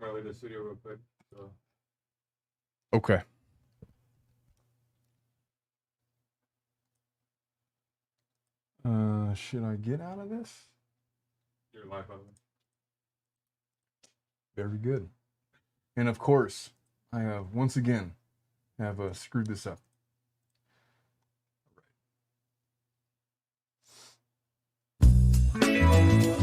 Probably the studio real quick. So. Okay. Should I get out of this? Your life of it. Very good. And of course, I have once again screwed this up. There we go.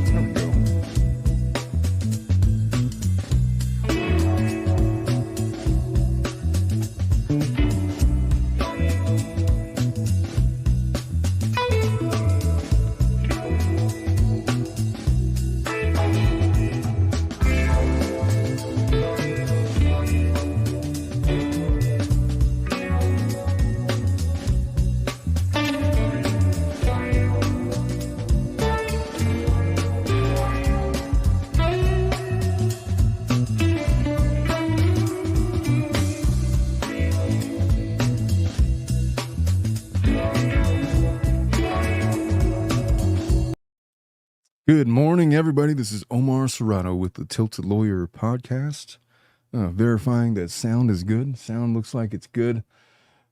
Good morning, everybody. This is Omar Serrano with the Tilted Lawyer podcast, verifying that sound is good. Sound looks like it's good.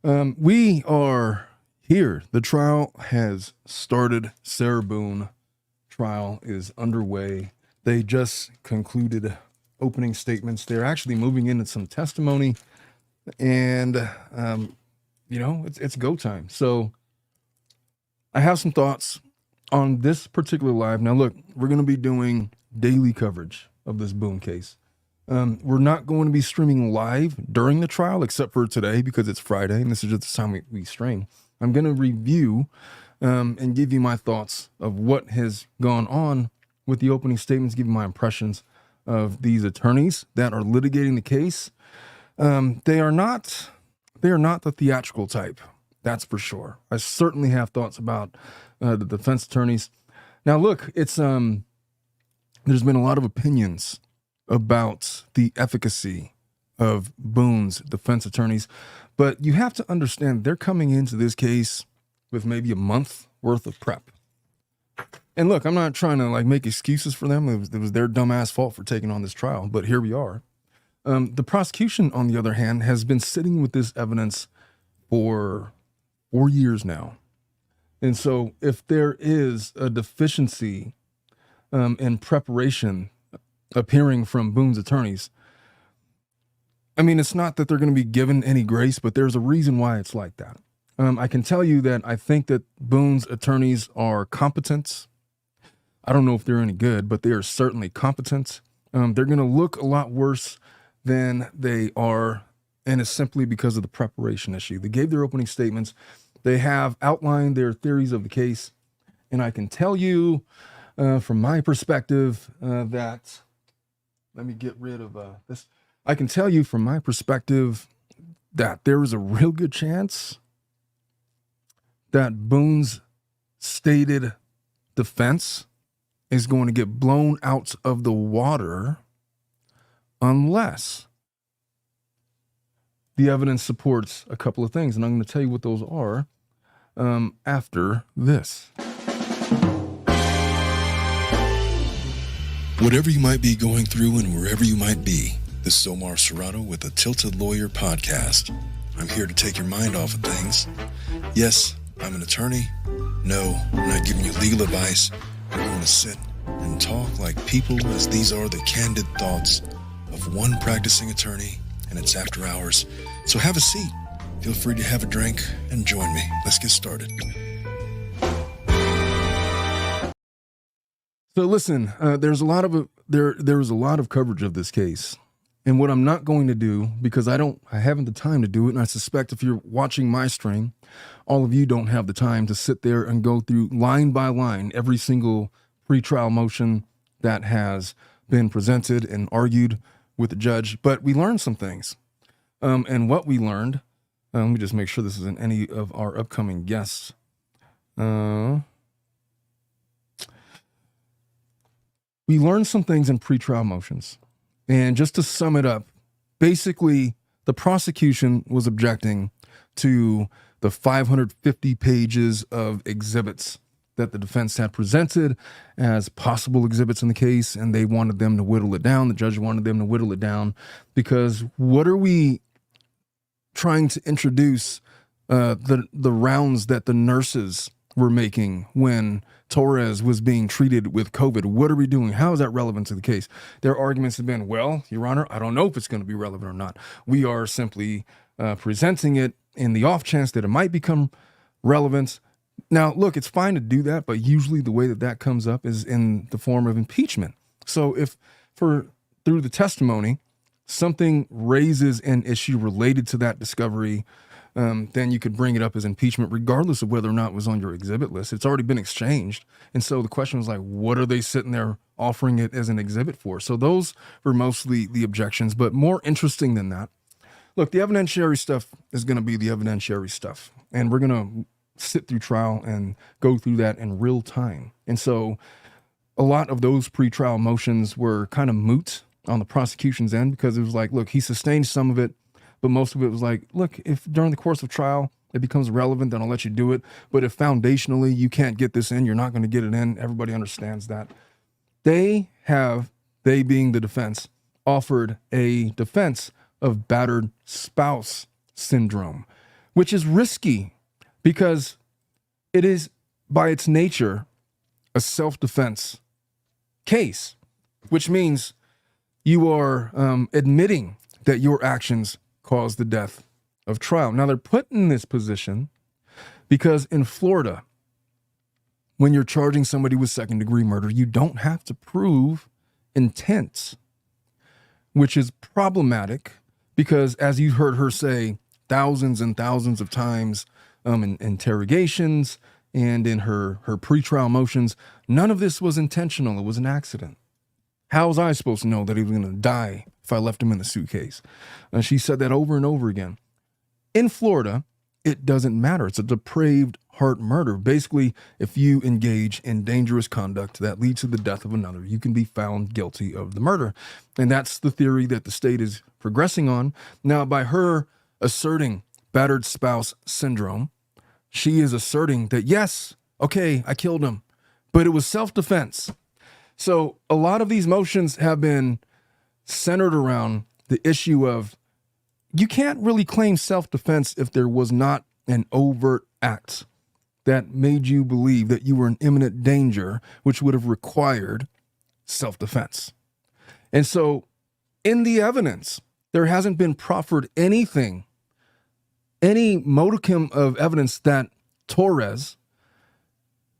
We are here. The trial has started. Sarah Boone trial is underway. They just concluded opening statements. They're actually moving into some testimony, and it's go time. So I have some thoughts on this particular live. Now, look, we're going to be doing daily coverage of this Boone case. We're not going to be streaming live during the trial, except for today because it's Friday, and this is just the time we stream. I'm going to review and give you my thoughts of what has gone on with the opening statements, give you my impressions of these attorneys that are litigating the case. They are not the theatrical type. That's for sure. I certainly have thoughts about the defense attorneys. Now, look, it's there's been a lot of opinions about the efficacy of Boone's defense attorneys, but you have to understand they're coming into this case with maybe a month worth of prep. And look, I'm not trying to make excuses for them. It was their dumbass fault for taking on this trial, but here we are. The prosecution, on the other hand, has been sitting with this evidence for 4 years now. And so if there is a deficiency in preparation appearing from Boone's attorneys, I mean, it's not that they're going to be given any grace, but there's a reason why it's like that. I can tell you that I think that Boone's attorneys are competent. I don't know if they're any good, but they are certainly competent. They're going to look a lot worse than they are, and it's simply because of the preparation issue. They gave their opening statements. They have outlined their theories of the case, and I can tell you from my perspective that, let me get rid of this. I can tell you from my perspective that there is a real good chance that Boone's stated defense is going to get blown out of the water unless the evidence supports a couple of things, and I'm going to tell you what those are after this. Whatever you might be going through and wherever you might be, this is Omar Serrano with the Tilted Lawyer podcast. I'm here to take your mind off of things. Yes, I'm an attorney. No, I'm not giving you legal advice. We're going to sit and talk like people, as these are the candid thoughts of one practicing attorney, and it's after hours. So have a seat, feel free to have a drink, and join me. Let's get started. So listen, there's a lot of coverage of this case, and what I'm not going to do, because I haven't the time to do it, and I suspect if you're watching my stream, all of you don't have the time to sit there and go through line by line every single pretrial motion that has been presented and argued with the judge. But we learned some things. And what we learned, let me just make sure this isn't any of our upcoming guests. We learned some things in pretrial motions. And just to sum it up, basically, the prosecution was objecting to the 550 pages of exhibits that the defense had presented as possible exhibits in the case, and they wanted them to whittle it down. The judge wanted them to whittle it down because what are we trying to introduce the rounds that the nurses were making when Torres was being treated with COVID? What are we doing? How is that relevant to the case? Their arguments have been, well, Your Honor, I don't know if it's going to be relevant or not. We are simply presenting it in the off chance that it might become relevant. Now, look, it's fine to do that, but usually the way that comes up is in the form of impeachment. So if through the testimony, something raises an issue related to that discovery, then you could bring it up as impeachment, regardless of whether or not it was on your exhibit list. It's already been exchanged. And so the question was like, what are they sitting there offering it as an exhibit for? So those were mostly the objections, but more interesting than that. Look, the evidentiary stuff is going to be the evidentiary stuff, and we're going to sit through trial and go through that in real time. And so a lot of those pretrial motions were kind of moot on the prosecution's end because it was like, look, he sustained some of it, but most of it was like, look, if during the course of trial it becomes relevant, then I'll let you do it. But if foundationally you can't get this in, you're not going to get it in. Everybody understands that. They being the defense, offered a defense of battered spouse syndrome, which is risky because it is by its nature a self-defense case, which means you are admitting that your actions caused the death of trial. Now, they're put in this position because in Florida, when you're charging somebody with second-degree murder, you don't have to prove intent, which is problematic because, as you heard her say thousands and thousands of times in interrogations and in her pretrial motions, none of this was intentional. It was an accident. How was I supposed to know that he was going to die if I left him in the suitcase? And she said that over and over again. In Florida, it doesn't matter. It's a depraved heart murder. Basically, if you engage in dangerous conduct that leads to the death of another, you can be found guilty of the murder. And that's the theory that the state is progressing on. Now, by her asserting battered spouse syndrome, she is asserting that, yes, okay, I killed him, but it was self-defense. So a lot of these motions have been centered around the issue of you can't really claim self-defense if there was not an overt act that made you believe that you were in imminent danger, which would have required self-defense. And so in the evidence, there hasn't been proffered anything, any modicum of evidence that Torres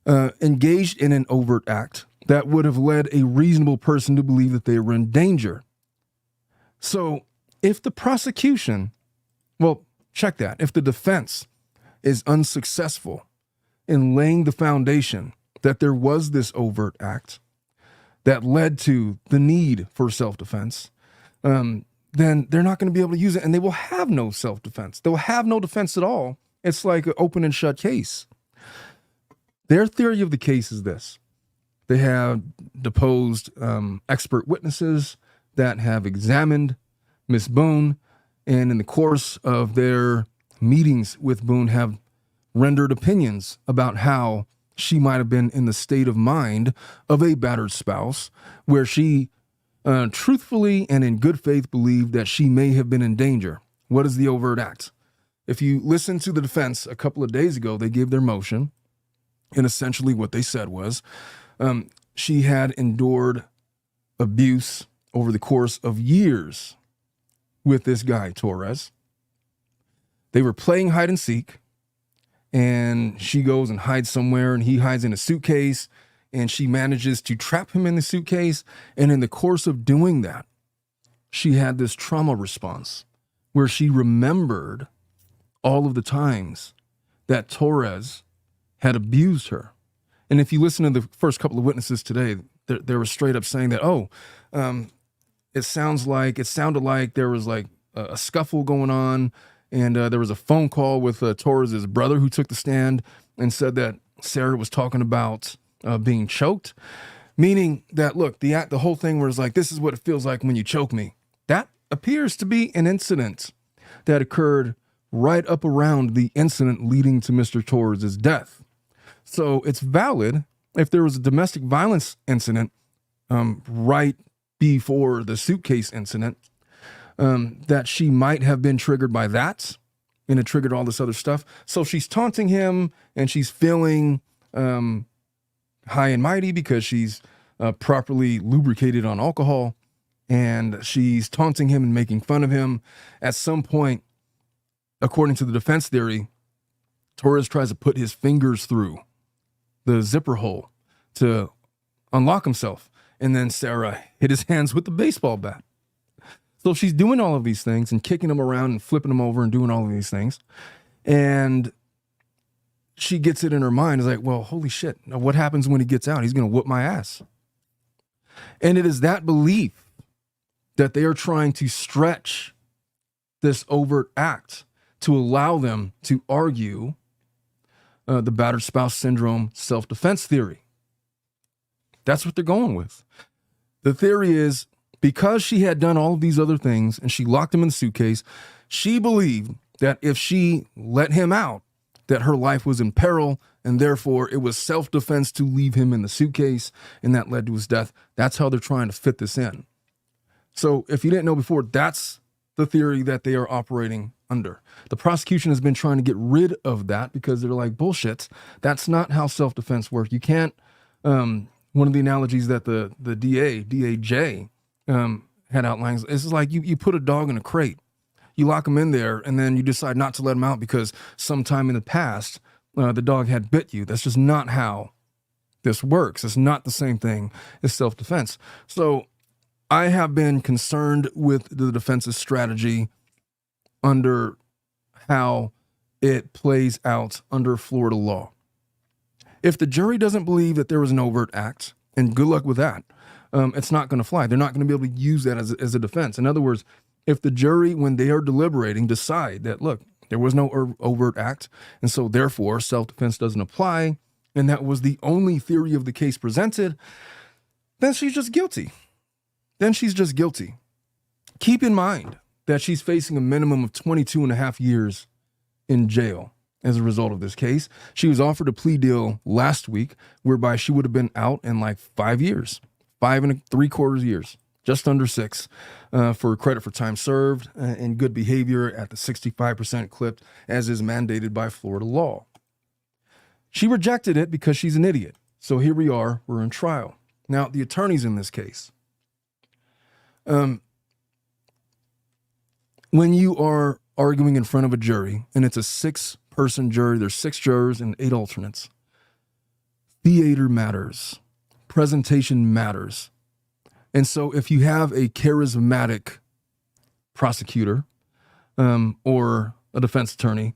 engaged in an overt act that would have led a reasonable person to believe that they were in danger. So if the prosecution, well, check that. If the defense is unsuccessful in laying the foundation that there was this overt act that led to the need for self-defense, then they're not going to be able to use it, and they will have no self-defense. They will have no defense at all. It's like an open and shut case. Their theory of the case is this. They have deposed expert witnesses that have examined Miss Boone, and in the course of their meetings with Boone have rendered opinions about how she might have been in the state of mind of a battered spouse, where she truthfully and in good faith believed that she may have been in danger. What is the overt act? If you listen to the defense a couple of days ago, they gave their motion, and essentially what they said was she had endured abuse over the course of years with this guy, Torres. They were playing hide and seek, and she goes and hides somewhere, and he hides in a suitcase, and she manages to trap him in the suitcase. And in the course of doing that, she had this trauma response where she remembered all of the times that Torres had abused her. And if you listen to the first couple of witnesses today, they were straight up saying that, it sounded like there was like a scuffle going on, and there was a phone call with Torres's brother who took the stand and said that Sarah was talking about being choked, meaning that, look, the whole thing was like, this is what it feels like when you choke me. That appears to be an incident that occurred right up around the incident leading to Mr. Torres's death. So it's valid if there was a domestic violence incident right before the suitcase incident, that she might have been triggered by that, and it triggered all this other stuff. So she's taunting him, and she's feeling high and mighty because she's properly lubricated on alcohol, and she's taunting him and making fun of him. At some point, according to the defense theory, Torres tries to put his fingers through the zipper hole to unlock himself, and then Sarah hit his hands with the baseball bat. So she's doing all of these things and kicking him around and flipping him over and doing all of these things. And she gets it in her mind. It's like, well, holy shit. Now what happens when he gets out? He's going to whoop my ass. And it is that belief that they are trying to stretch this overt act to allow them to argue the battered spouse syndrome self-defense theory. That's what they're going with. The theory is, because she had done all of these other things and she locked him in the suitcase, she believed that if she let him out, that her life was in peril, and therefore it was self-defense to leave him in the suitcase, and that led to his death. That's how they're trying to fit this in. So if you didn't know before, that's the theory that they are operating under. The prosecution has been trying to get rid of that because they're like, bullshit, that's not how self-defense works. You can't, one of the analogies that the DAJ had outlined is like you put a dog in a crate, you lock him in there, and then you decide not to let him out because sometime in the past, the dog had bit you. That's just not how this works. It's not the same thing as self-defense. So I have been concerned with the defense's strategy under how it plays out under Florida law. If the jury doesn't believe that there was an overt act, and good luck with that, it's not going to fly. They're not going to be able to use that as a defense. In other words, if the jury, when they are deliberating, decide that, look, there was no overt act, and so therefore self-defense doesn't apply, and that was the only theory of the case presented, then she's just guilty. Then she's just guilty. Keep in mind that she's facing a minimum of 22 and a half years in jail as a result of this case. She was offered a plea deal last week whereby she would have been out in like 5 years, 5 3/4 years, just under 6, for credit for time served and good behavior at the 65% clip as is mandated by Florida law. She rejected it because she's an idiot. So here we are, we're in trial. Now, the attorneys in this case, when you are arguing in front of a jury, and it's a 6-person jury, there's 6 jurors and 8 alternates, theater matters, presentation matters. And so if you have a charismatic prosecutor or a defense attorney,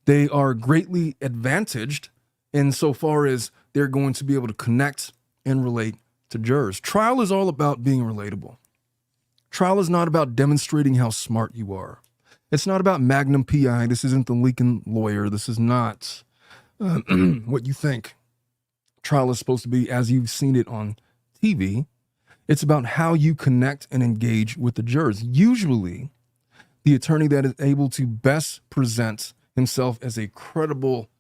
they are greatly advantaged insofar as they're going to be able to connect and relate to jurors. Trial is all about being relatable. Trial is not about demonstrating how smart you are. It's not about Magnum PI. This isn't the Lincoln lawyer. This is not what you think trial is supposed to be as you've seen it on TV. It's about how you connect and engage with the jurors. Usually, the attorney that is able to best present himself as a credible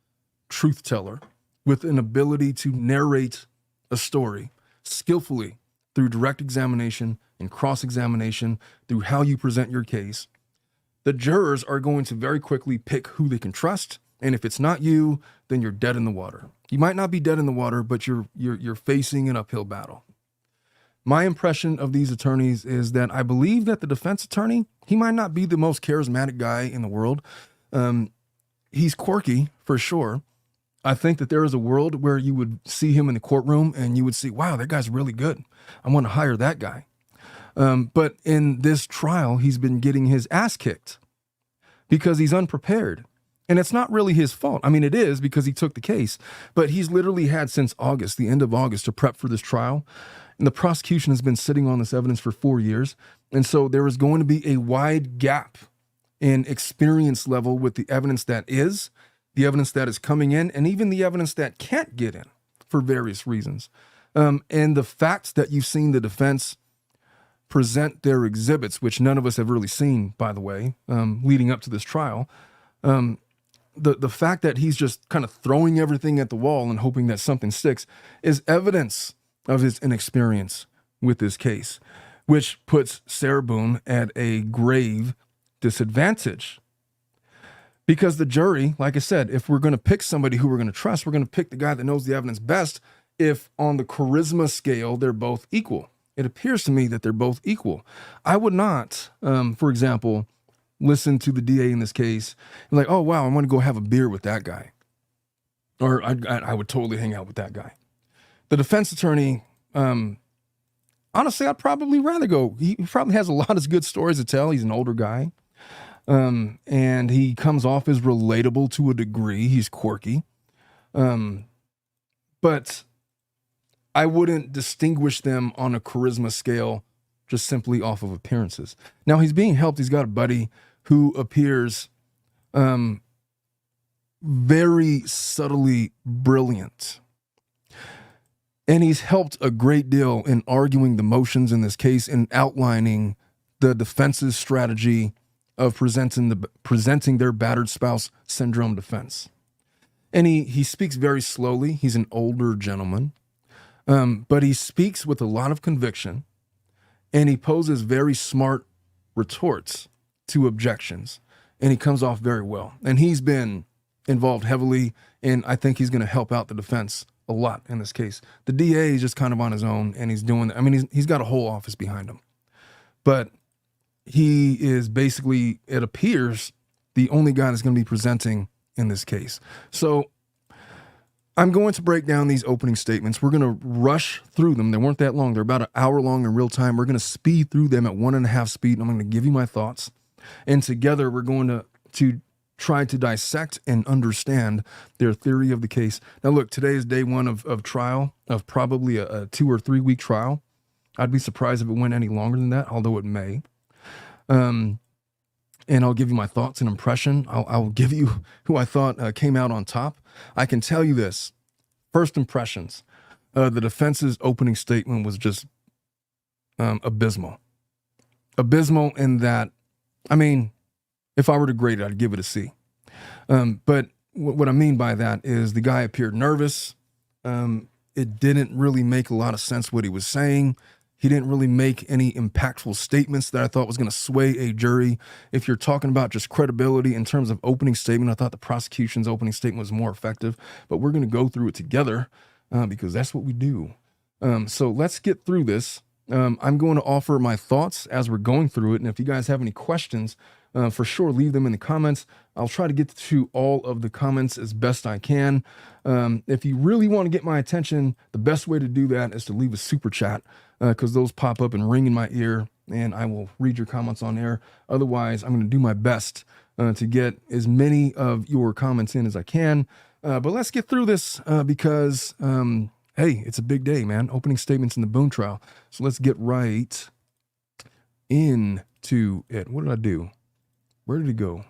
truth teller with an ability to narrate a story skillfully through direct examination and cross-examination, through how you present your case, the jurors are going to very quickly pick who they can trust. And if it's not you, then you're dead in the water. You might not be dead in the water, but you're facing an uphill battle. My impression of these attorneys is that I believe that the defense attorney, he might not be the most charismatic guy in the world. He's quirky for sure. I think that there is a world where you would see him in the courtroom and you would see, wow, that guy's really good. I want to hire that guy. But in this trial, he's been getting his ass kicked because he's unprepared. And it's not really his fault. I mean, it is because he took the case, but he's literally had since August, the end of August, to prep for this trial. And the prosecution has been sitting on this evidence for 4 years. And so there is going to be a wide gap in experience level with the evidence that is, the evidence that is coming in, and even the evidence that can't get in for various reasons. And the facts that you've seen the defense present their exhibits, which none of us have really seen, by the way, leading up to this trial, the fact that he's just kind of throwing everything at the wall and hoping that something sticks is evidence of his inexperience with this case, which puts Sarah Boone at a grave disadvantage. Because the jury, like I said, if we're going to pick somebody who we're going to trust, we're going to pick the guy that knows the evidence best. If on the charisma scale, they're both equal. It appears to me that they're both equal. I would not, for example, listen to the DA in this case and like, oh, wow, I want to go have a beer with that guy. Or I would totally hang out with that guy. The defense attorney, honestly, I'd probably rather go. He probably has a lot of good stories to tell. He's an older guy. And he comes off as relatable to a degree. He's quirky. But I wouldn't distinguish them on a charisma scale just simply off of appearances. Now he's being helped. He's got a buddy who appears very subtly brilliant. And he's helped a great deal in arguing the motions in this case and outlining the defense's strategy of presenting their battered spouse syndrome defense. And he speaks very slowly. He's an older gentleman, but he speaks with a lot of conviction, and he poses very smart retorts to objections, and he comes off very well. And he's been involved heavily, and I think he's going to help out the defense a lot in this case. The DA is just kind of on his own, and he's doing, I mean, he's got a whole office behind him, but he is basically, it appears, the only guy that's going to be presenting in this case. So I'm going to break down these opening statements. We're going to rush through them. They weren't that long. They're about an hour long in real time. We're going to speed through them at 1.5 speed. I'm going to give you my thoughts. And together we're going to try to dissect and understand their theory of the case. Now, look, today is day one of trial, of probably a 2 or 3 week trial. I'd be surprised if it went any longer than that, although it may. And I'll give you my thoughts and impression. I'll give you who I thought came out on top. I can tell you this. First impressions. The defense's opening statement was just abysmal. Abysmal in that, I mean, if I were to grade it, I'd give it a C. But what I mean by that is the guy appeared nervous. It didn't really make a lot of sense what he was saying. He didn't really make any impactful statements that I thought was going to sway a jury. If you're talking about just credibility in terms of opening statement, I thought the prosecution's opening statement was more effective. But we're going to go through it together because that's what we do. So let's get through this. I'm going to offer my thoughts as we're going through it. And if you guys have any questions, for sure, leave them in the comments. I'll try to get to all of the comments as best I can. If you really want to get my attention, the best way to do that is to leave a super chat because those pop up and ring in my ear, and I will read your comments on air. Otherwise, I'm going to do my best to get as many of your comments in as I can. But let's get through this because, hey, it's a big day, man. Opening statements in the Boone trial. So let's get right into it. What did I do? Where did it go?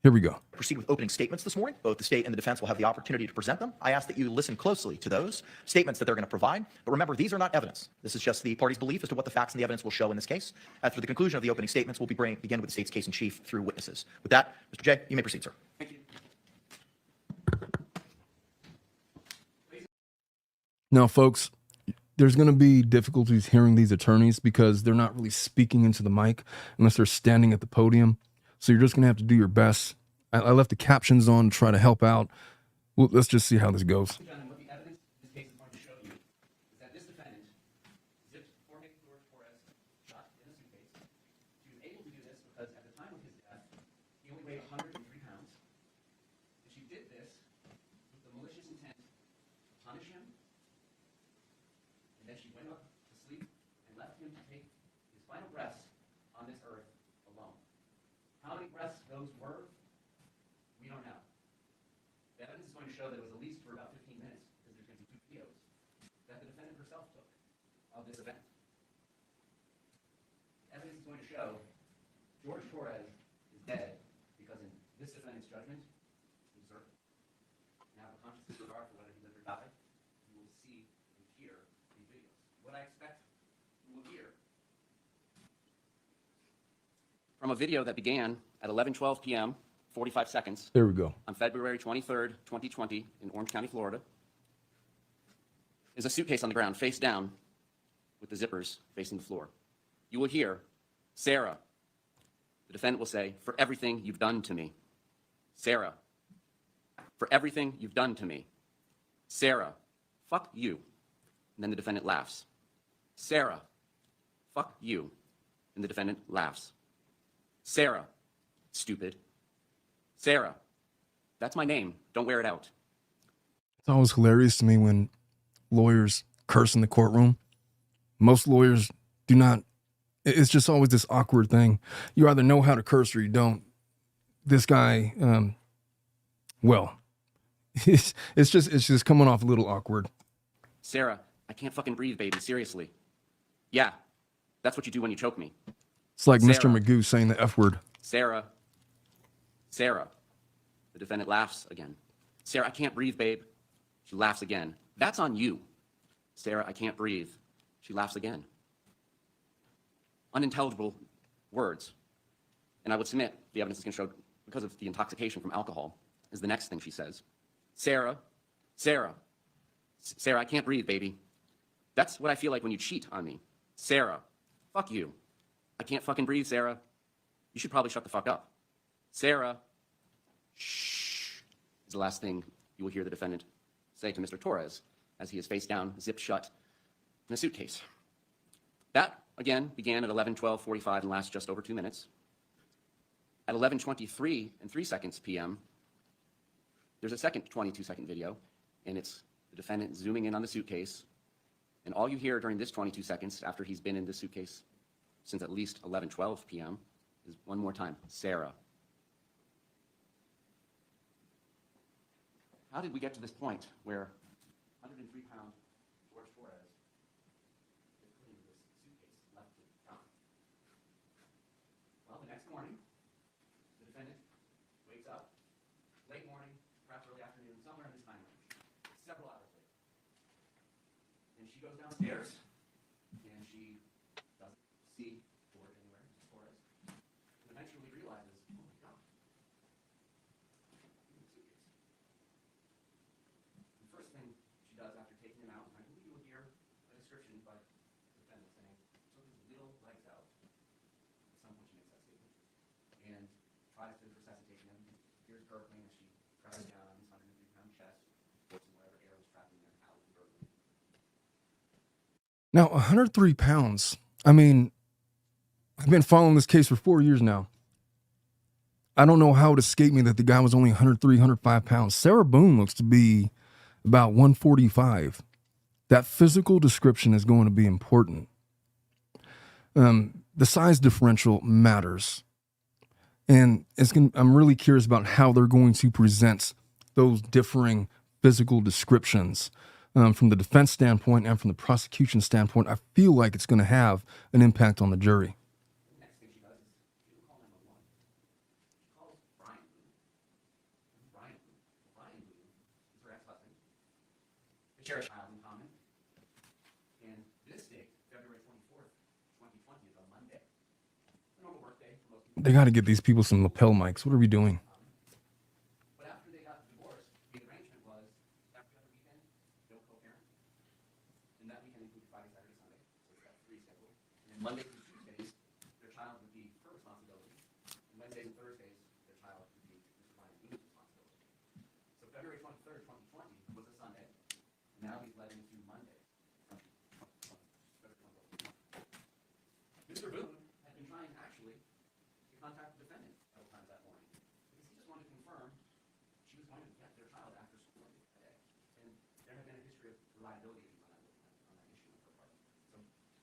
Here we go. Proceed with opening statements this morning. Both the state and the defense will have the opportunity to present them. I ask that you listen closely to those statements that they're going to provide. But remember, these are not evidence. This is just the party's belief as to what the facts and the evidence will show in this case. After the conclusion of the opening statements, we'll begin with the state's case in chief through witnesses. With that, Mr. J, you may proceed, sir. Thank you. Now, folks, there's going to be difficulties hearing these attorneys because they're not really speaking into the mic unless they're standing at the podium. So you're just going to have to do your best. I left the captions on to try to help out. Well, let's just see how this goes. What the evidence in this case is going to show you is that this defendant zipped Jorge Torres shot in a suitcase. He was able to do this because at the time of his death, he only weighed 103 pounds. And she did this with the malicious intent to punish him. And then she went up to sleep and left him to take his final breaths on this earth alone. How many breaths those were, we don't know. The evidence is going to show that it was at least for about 15 minutes, because there's going to be 2 videos that the defendant herself took of this event. Evidence is going to show Jorge Torres is dead because in this defendant's judgment, he deserved it. Now, the conscious disregard for whether he lived or died, you will see and hear these videos. What I expect you will hear from a video that began at 11:12 p.m. 45 seconds There we go. on February 23rd, 2020 in Orange County, Florida, is a suitcase on the ground face down with the zippers facing the floor. You will hear, Sarah. The defendant will say, for everything you've done to me. Sarah. For everything you've done to me. Sarah. Fuck you. And then the defendant laughs. Sarah. Fuck you. And the defendant laughs. Sarah. Stupid. Sarah. That's my name. Don't wear it out. It's always hilarious to me when lawyers curse in the courtroom. Most lawyers do not. It's just always this awkward thing. You either know how to curse or you don't. This guy, well, it's just coming off a little awkward. Sarah, I can't fucking breathe, baby. Seriously. Yeah, that's what you do when you choke me. It's like Sarah. Mr. Magoo saying the F word. Sarah. Sarah. The defendant laughs again. Sarah, I can't breathe, babe. She laughs again. That's on you. Sarah, I can't breathe. She laughs again. Unintelligible words. And I would submit the evidence is going to show, because of the intoxication from alcohol, is the next thing she says. Sarah, Sarah, Sarah, I can't breathe, baby. That's what I feel like when you cheat on me. Sarah, fuck you. I can't fucking breathe, Sarah. You should probably shut the fuck up. Sarah, shh, is the last thing you will hear the defendant say to Mr. Torres as he is face down, zipped shut in a suitcase. That, again, began at 11:12:45 and lasts just over 2 minutes. At 11:23 and 3 seconds p.m., there's a second 22-second video, and it's the defendant zooming in on the suitcase. And all you hear during this 22 seconds, after he's been in the suitcase since at least 11:12 p.m., is one more time, Sarah. How did we get to this point where 103-pound Jorge Torres is put into this suitcase left to rot? Well, the next morning, the defendant wakes up, late morning, perhaps early afternoon, somewhere in this time range, several hours later. And she goes downstairs, and she doesn't see Jorge anywhere, Torres, and eventually realizes, oh my God, in the suitcase. The first thing she does after taking him out, and I believe you will hear a description by the defendant saying, took his little legs out. At some point she makes that statement, and tries to resuscitate him. Here's gurgling as she presses down on his 103-pound chest, forcing whatever air was trapped in there out and gurgling. Now, 103 pounds. I mean, I've been following this case for 4 years now. I don't know how it escaped me that the guy was only 103, 105 pounds. Sarah Boone looks to be about 145. That physical description is going to be important. The size differential matters. And I'm really curious about how they're going to present those differing physical descriptions. From the defense standpoint and from the prosecution standpoint, I feel like it's going to have an impact on the jury. The next thing she does is she will call 911. She calls Brian Boone. Brian Boone is her ex-husband. They share a child in common. And this date, February 24th, 2020, is a Monday. A normal work day for most people. They got to get these people some lapel mics. What are we doing? But after they got divorced, the arrangement was every other weekend, they'll co-parent. And that weekend included Friday, Saturday, Sunday. So it's that free schedule. And then Mondays and Tuesdays, their child would be her responsibility. And Wednesdays and Thursdays, their child would be Mr. Brian Boone's responsibility. So February 23rd, 2020 was a Sunday. Now he's led into Monday. Mr. Boone had been trying actually to contact the defendant several times that morning because he just wanted to confirm she was going to get their child after school that day. And there had been a history of reliability issues on that issue on her part. So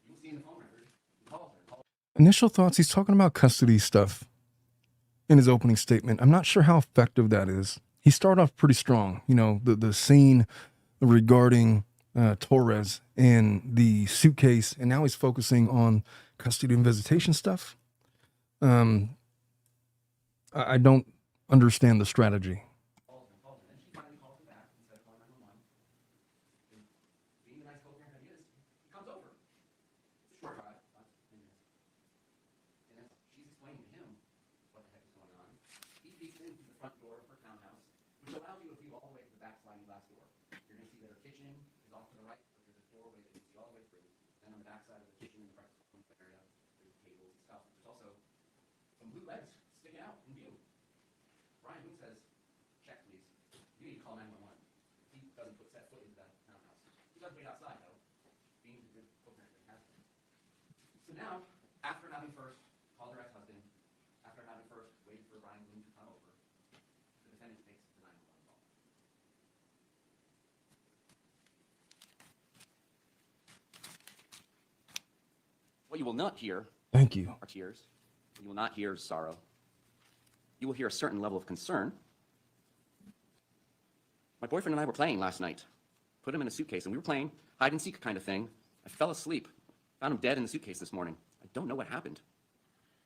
you will see in the phone record, he calls her. Initial thoughts, he's talking about custody stuff in his opening statement. I'm not sure how effective that is. He started off pretty strong. You know, the scene regarding Torres and the suitcase, and now he's focusing on custody and visitation stuff. I don't understand the strategy. Calls her. Then she finally calls him back instead of calling 911. And being the nice co-parent that he is, he comes over. It's a short drive, about 10 minutes. And as she's explaining to him what the heck is going on, he peeks into is off to the right, but there's a doorway that you can see all the way through. And on the back side of the kitchen and the breakfast area, there's tables and stuff. There's also some blue legs sticking out in view. Brian Boone says, check please. You need to call 911. He doesn't set foot into that townhouse. He does wait outside though. Being a good co-parent that he has been. So now, after having first called her ex-husband, after having first waited for Brian Boone to come over, the defendant takes the 911 call. What you will not hear Thank you. are tears. You will not hear sorrow. You will hear a certain level of concern. My boyfriend and I were playing last night. Put him in a suitcase, and we were playing hide and seek kind of thing. I fell asleep. Found him dead in the suitcase this morning. I don't know what happened.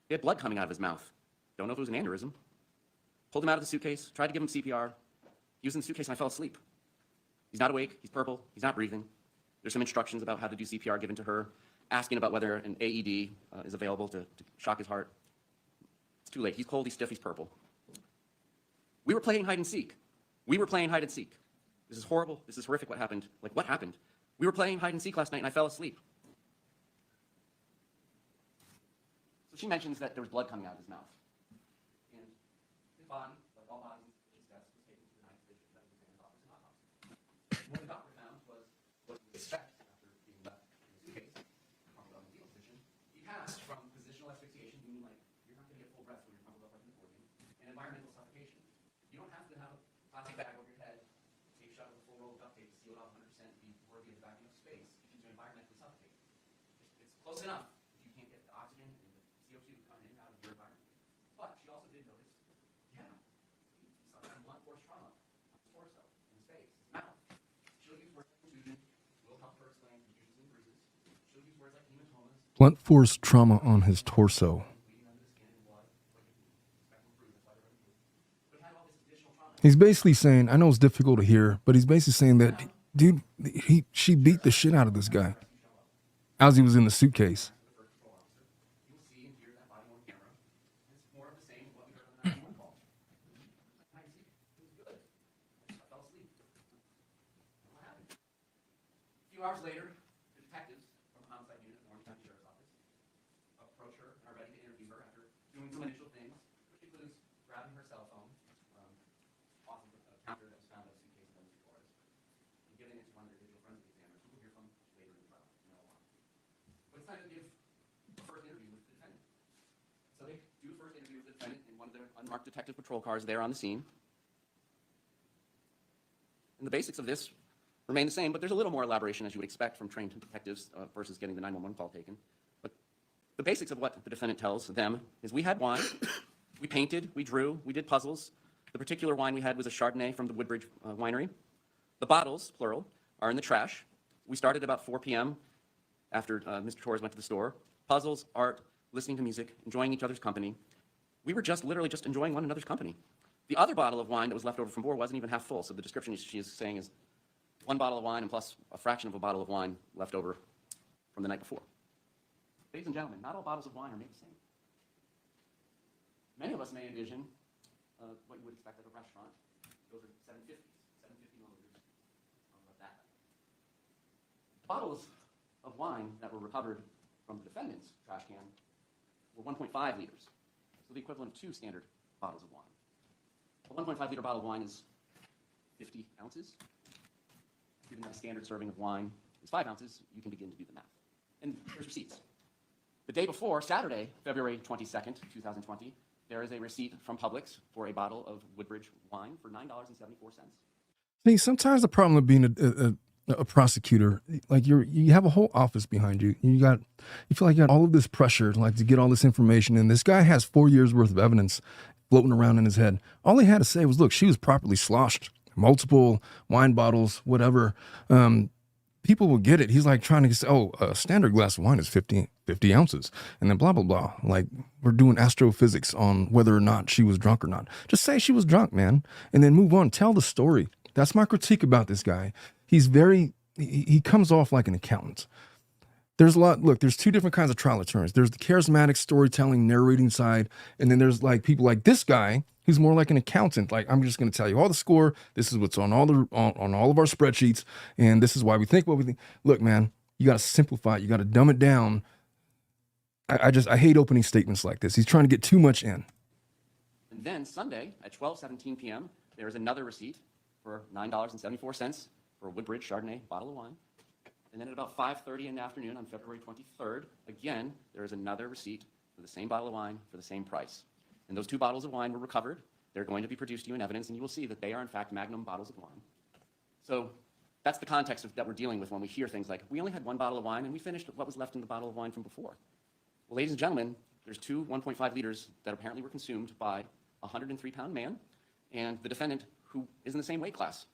He had blood coming out of his mouth. Don't know if it was an aneurysm. Pulled him out of the suitcase, tried to give him CPR. He was in the suitcase, and I fell asleep. He's not awake. He's purple. He's not breathing. There's some instructions about how to do CPR given to her, asking about whether an AED is available to shock his heart. It's too late. He's cold, he's stiff, he's purple. We were playing hide and seek. We were playing hide and seek. This is horrible. This is horrific what happened. Like, what happened? We were playing hide and seek last night, and I fell asleep. So she mentions that there was blood coming out of his mouth. And his body, like all bodies, his death was taken to the ninth division medical examiner's office and autopsy. What the doctor found was what you expect after being left in a suitcase, crumpled up in a fetal position. He passed from positional asphyxiation, meaning like you're not going to get full breath when you're crumpled up like an organ, and environmental suffocation. You don't have to have a plastic bag over your head, tape shut with a full roll of duct tape to seal it off 100% and be worthy of backing up space if you're environmentally suffocated. It's close enough if you can't get the oxygen and the CO2 coming in and out of your environment. But she also did notice, yeah, he suffered from blunt force trauma on his torso, in his face, his mouth. She'll use words like contusion, will help her explain contusions and bruises. She'll use words like hematomas, Blunt force trauma on his torso. bleeding under the skin and blood, like you can expect from bruises, that's why they're running through. But had all this additional trauma. He's basically saying, I know it's difficult to hear, but he's basically saying that, dude, she beat the shit out of this guy as he was in the suitcase. You'll see and hear that body on camera. It's more of the same as what we heard on the 911 call. I see. It was good. I fell asleep. What happened? A few hours later, the detectives from the homicide unit at the Orange County Sheriff's Office approach her and are ready to interview her after doing some initial things, which includes grabbing her cell phone off of a counter that was found in a suitcase in Owens, Torres, and giving it to one of their digital forensic examiners, who we'll hear from later in the trial. But it's time to give a first interview with the defendant. So they do a first interview with the defendant in one of their unmarked detective patrol cars there on the scene. And the basics of this remain the same, but there's a little more elaboration, as you would expect from trained detectives versus getting the 911 call taken. But the basics of what the defendant tells them is we had wine, we painted, we drew, we did puzzles. The particular wine we had was a Chardonnay from the Woodbridge winery. The bottles, plural, are in the trash. We started about 4 p.m. after Mr. Torres went to the store. Puzzles, art, listening to music, enjoying each other's company. We were literally just enjoying one another's company. The other bottle of wine that was left over from Boer wasn't even half full, so the description she is saying is 1 bottle of wine and plus a fraction of a bottle of wine left over from the night before. Ladies and gentlemen, not all bottles of wine are made the same. Many of us may envision what you would expect at a restaurant. Those are 750 milliliters of that. Bottles of wine that were recovered from the defendant's trash can were 1.5 liters, so the equivalent of 2 standard bottles of wine. A 1.5 liter bottle of wine is 50 ounces. Given that a standard serving of wine is 5 ounces, you can begin to do the math. And here's receipts. The day before, Saturday, February 22nd, 2020, there is a receipt from Publix for a bottle of Woodbridge wine for $9.74. See, sometimes the problem with being a prosecutor, like you have a whole office behind you. You feel like you got all of this pressure, like to get all this information. And this guy has 4 years worth of evidence floating around in his head. All he had to say was, look, she was properly sloshed, multiple wine bottles, whatever. People will get it. He's like trying to say, oh, a standard glass of wine is 50 ounces. And then blah, blah, blah. Like we're doing astrophysics on whether or not she was drunk or not. Just say she was drunk, man. And then move on. Tell the story. That's my critique about this guy. He comes off like an accountant. There's a lot. Look, there's two different kinds of trial attorneys. There's the charismatic storytelling, narrating side, and then there's like people like this guy who's more like an accountant. Like, I'm just going to tell you all the score. This is what's on all the on all of our spreadsheets, and this is why we think what we think. Look, man, you got to simplify it. You got to dumb it down. I hate opening statements like this. He's trying to get too much in. And then Sunday at 12:17 p.m., there is another receipt for $9.74 for a Woodbridge Chardonnay bottle of wine. And then at about 5:30 in the afternoon on February 23rd, again, there is another receipt for the same bottle of wine for the same price. And those two bottles of wine were recovered. They're going to be produced to you in evidence, and you will see that they are, in fact, Magnum bottles of wine. So that's the context that we're dealing with when we hear things like, we only had one bottle of wine, and we finished what was left in the bottle of wine from before. Well, ladies and gentlemen, there's two 1.5 liters that apparently were consumed by a 103-pound man and the defendant, who is in the same weight class.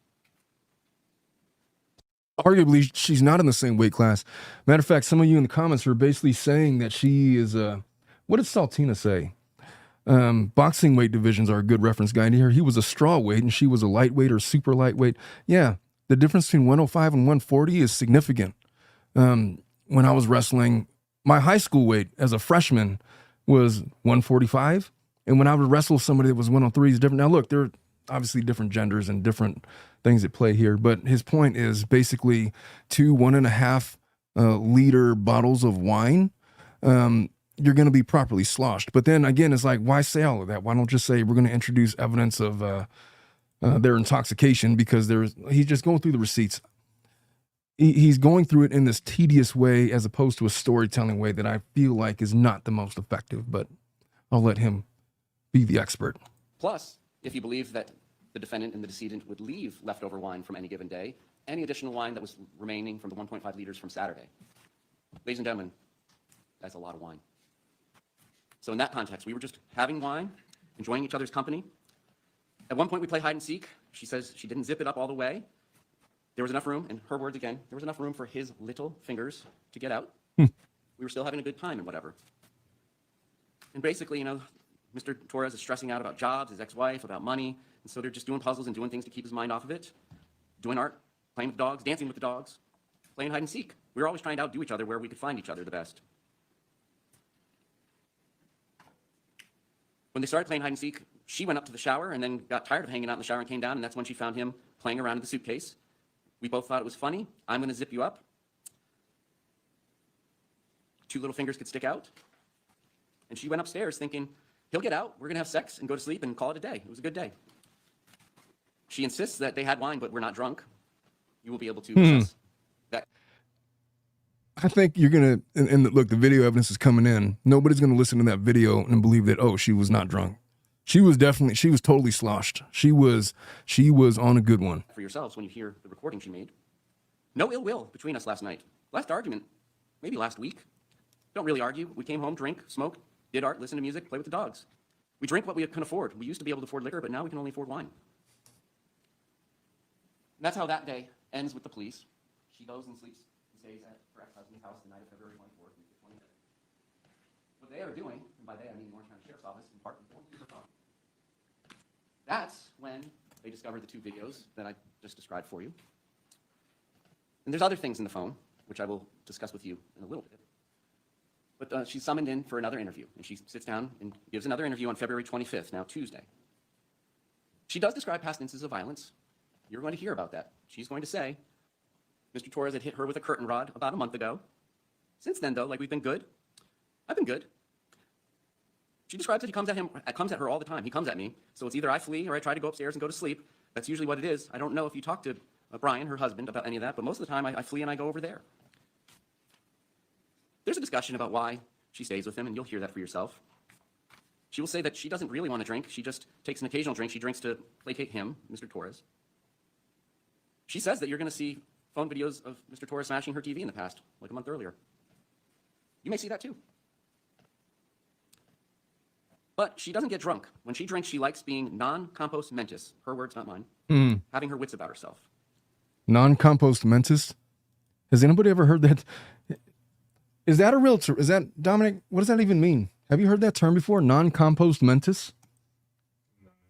Arguably, she's not in the same weight class. Matter of fact, some of you in the comments are basically saying that she is what did Saltina say? Boxing weight divisions are a good reference guide here. He was a straw weight and she was a lightweight or super lightweight. Yeah, the difference between 105 and 140 is significant. When I was wrestling, my high school weight as a freshman was 145. And when I would wrestle somebody that was 103 is different. Now, look, there are obviously different genders and different things at play here. But his point is basically 2 1.5 liter bottles of wine. You're going to be properly sloshed. But then again, it's like, why say all of that? Why don't just say we're going to introduce evidence of their intoxication, because he's just going through the receipts. He's going through it in this tedious way as opposed to a storytelling way that I feel like is not the most effective, but I'll let him be the expert. Plus, if you believe that the defendant and the decedent would leave leftover wine from any given day, any additional wine that was remaining from the 1.5 liters from Saturday. Ladies and gentlemen, that's a lot of wine. So in that context, we were just having wine, enjoying each other's company. At one point, we played hide and seek. She says she didn't zip it up all the way. There was enough room, in her words again, there was enough room for his little fingers to get out. We were still having a good time and whatever. And basically, you know, Mr. Torres is stressing out about jobs, his ex-wife, about money, and so they're just doing puzzles and doing things to keep his mind off of it, doing art, playing with dogs, dancing with the dogs, playing hide and seek. We were always trying to outdo each other where we could find each other the best. When they started playing hide and seek, she went up to the shower and then got tired of hanging out in the shower and came down, and that's when she found him playing around in the suitcase. We both thought it was funny. I'm going to zip you up. 2 little fingers could stick out. And she went upstairs thinking, he'll get out, we're going to have sex and go to sleep and call it a day. It was a good day. She insists that they had wine, but we're not drunk. You will be able to assess that. I think you're going to, and look, the video evidence is coming in. Nobody's going to listen to that video and believe that, oh, she was not drunk. She was totally sloshed. She was on a good one. For yourselves when you hear the recording she made. No ill will between us last night. Last argument, maybe last week. Don't really argue. We came home, drink, smoke, did art, listen to music, play with the dogs. We drink what we can afford. We used to be able to afford liquor, but now we can only afford wine. And that's how that day ends with the police. She goes and sleeps and stays at her ex-husband's house the night of February 24th and 25th. What they are doing, and by they I mean the Orange County Sheriff's Office, in part, that's when they discovered the 2 videos that I just described for you. And there's other things in the phone, which I will discuss with you in a little bit. But she's summoned in for another interview, and she sits down and gives another interview on February 25th, now Tuesday. She does describe past instances of violence. You're going to hear about that. She's going to say, Mr. Torres had hit her with a curtain rod about a month ago. Since then, though, like, we've been good. I've been good. She describes that he comes at her all the time. He comes at me, so it's either I flee or I try to go upstairs and go to sleep. That's usually what it is. I don't know if you talk to Brian, her husband, about any of that, but most of the time I flee and I go over there. There's a discussion about why she stays with him, and you'll hear that for yourself. She will say that she doesn't really want to drink. She just takes an occasional drink. She drinks to placate him, Mr. Torres. She says that you're going to see phone videos of Mr. Torres smashing her TV in the past, like a month earlier. You may see that too. But she doesn't get drunk. When she drinks, she likes being non-compos mentis. Her words, not mine. Having her wits about herself. Non-compost mentis? Has anybody ever heard that? Is that a real term? Is that, Dominic, what does that even mean? Have you heard that term before? Non-compost mentis?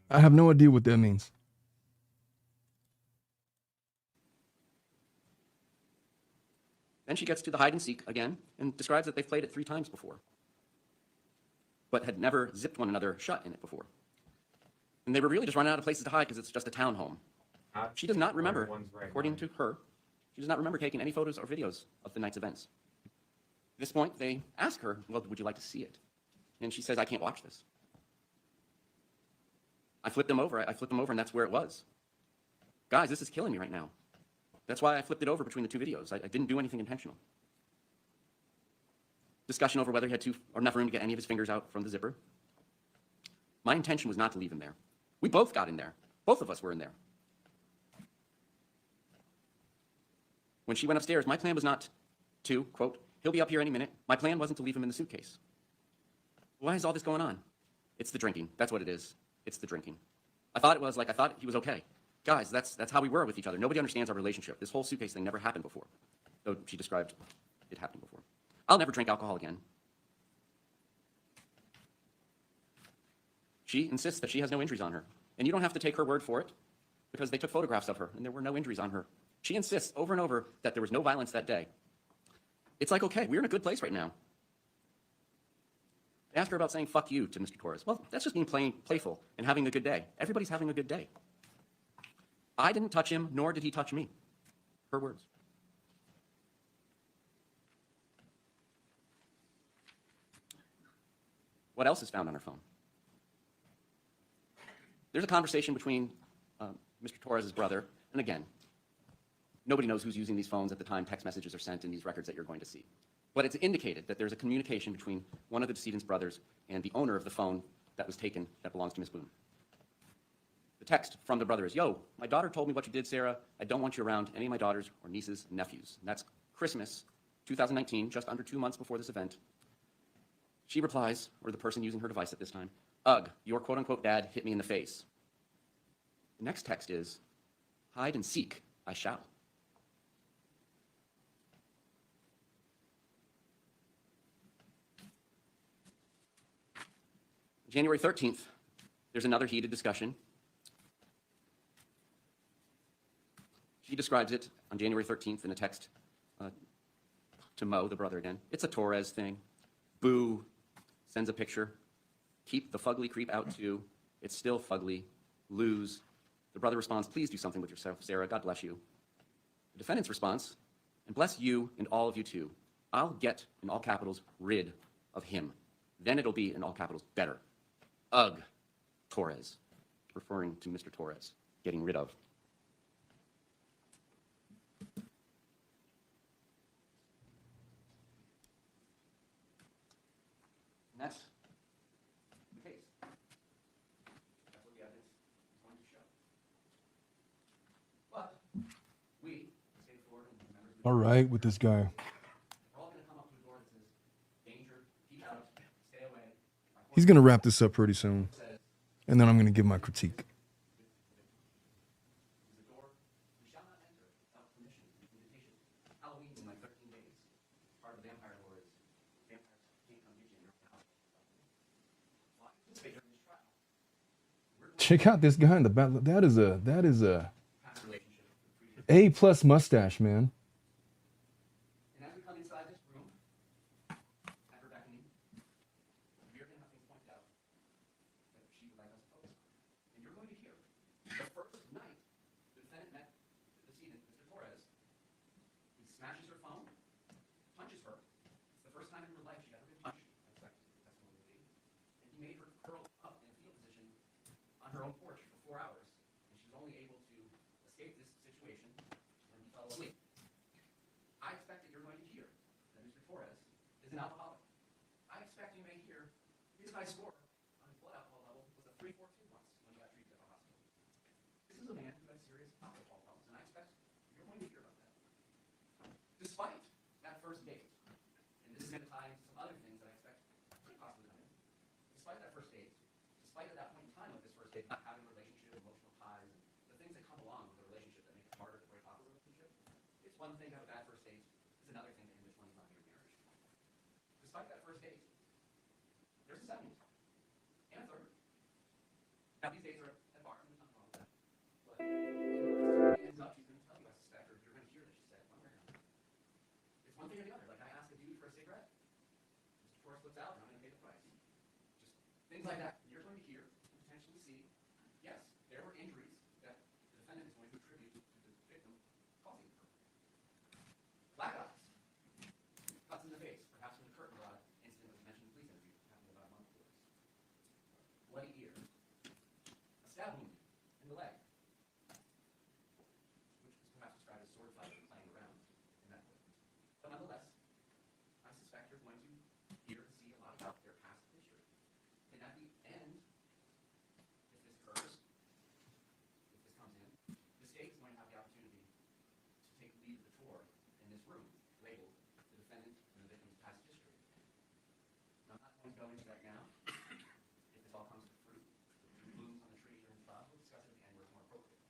I have no idea what that means. Then she gets to the hide and seek again and describes that they've played it 3 times before, but had never zipped one another shut in it before. And they were really just running out of places to hide because it's just a townhome. She does not remember, according to her, she does not remember taking any photos or videos of the night's events. At this point, they ask her, well, would you like to see it? And she says, I can't watch this. I flipped them over, and that's where it was. Guys, this is killing me right now. That's why I flipped it over between the 2 videos. I didn't do anything intentional. Discussion over whether he had enough room to get any of his fingers out from the zipper. My intention was not to leave him there. We both got in there. Both of us were in there. When she went upstairs, my plan was not to, quote, he'll be up here any minute. My plan wasn't to leave him in the suitcase. Why is all this going on? It's the drinking. That's what it is. It's the drinking. I thought he was okay. Guys, that's how we were with each other. Nobody understands our relationship. This whole suitcase thing never happened before, though she described it happening before. I'll never drink alcohol again. She insists that she has no injuries on her, and you don't have to take her word for it because they took photographs of her, and there were no injuries on her. She insists over and over that there was no violence that day. It's like, okay, we're in a good place right now. They asked her about saying fuck you to Mr. Torres. Well, that's just being playful and having a good day. Everybody's having a good day. I didn't touch him, nor did he touch me. Her words. What else is found on her phone? There's a conversation between Mr. Torres' brother, and again, nobody knows who's using these phones at the time text messages are sent in these records that you're going to see. But it's indicated that there's a communication between one of the decedent's brothers and the owner of the phone that was taken that belongs to Miss Boone. The text from the brother is, yo, my daughter told me what you did, Sarah. I don't want you around any of my daughters or nieces and nephews. And that's Christmas 2019, just under 2 months before this event. She replies, or the person using her device at this time, ugh, your quote-unquote dad hit me in the face. The next text is, hide and seek, I shall. January 13th, there's another heated discussion. She describes it on January 13th in a text to Mo, the brother again. It's a Torres thing. Boo, sends a picture. Keep the fugly creep out too. It's still fugly. Lose. The brother responds, please do something with yourself, Sarah. God bless you. The defendant's response, and bless you and all of you too. I'll get, in all capitals, rid of him. Then it'll be, in all capitals, better. Ugh, Torres, referring to Mr. Torres, getting rid of. And that's the case. That's what the evidence is going to show. But we, the state of Florida, and the members of the All right with this guy. we're all going to come up to a door that says, danger, keep out, stay away. He's going to wrap this up pretty soon. And then I'm going to give my critique. The door, we shall not enter without permission and invitation. Halloween in like 13 days. Part of the vampire lore is vampires can't come get you in your house. Why? Participate during this trial. Check out this guy in the back. That is a Past relationship with previous. A+ mustache, man. And as we come inside this room, at her beckoning, we're going to have things pointed out that she would like us to focus on. And you're going to hear the first night the defendant met the decedent, Mr. Torres, he smashes her phone, punches her. It's the first time in her life she ever been punched, I expect the testimony to be. And he made her curl up in a fetal position on her own porch for 4 hours. And she was only able to escape this situation when he fell asleep. I expect that you're going to hear that Mr. Torres is an alcoholic. I expect you may hear his high score on his blood alcohol level was a 342 once when he got treated at the hospital. This is a man who has serious alcohol problems, and I expect you're going to hear about that. Despite that first date, and this is going to tie into some other things that I expect could possibly come in. Despite that first date, despite at that point in time of this first date not having a relationship, emotional ties, and the things that come along with a relationship that make it harder to break off a relationship, it's one thing to have a bad first date, it's another thing to end a 25-year marriage. Despite that first date, there's a second and a third. Now these dates are at bar, and there's nothing wrong with that. But it ends up, she's going to tell you, I suspect, or you're going to hear that she said, one way or another. It's one thing or the other. Like I ask a dude for a cigarette, Mr. Torres flips out, and I'm going to pay the price. Just things like that. You're going to hear, potentially see, yes, there were injuries that the defendant is going to attribute to the victim causing the hurt. Black eyes, cuts in the face, perhaps from the curtain rod incident that was mentioned in the police interview, happened about a month ago. Bloody ear, a stab wound in the leg, which was perhaps described as sword fight and playing around in that way. But nonetheless, I suspect you're going to hear and see a lot about their past history. And at the end, if this occurs, if this comes in, the state is going to have the opportunity to take lead of the tour in this room, labeled the defendant and the victim's past history. Now, I'm not going to go into that now. If this all comes to fruit, the blooms on the tree during the trial, we'll discuss it at the end where it's more appropriate.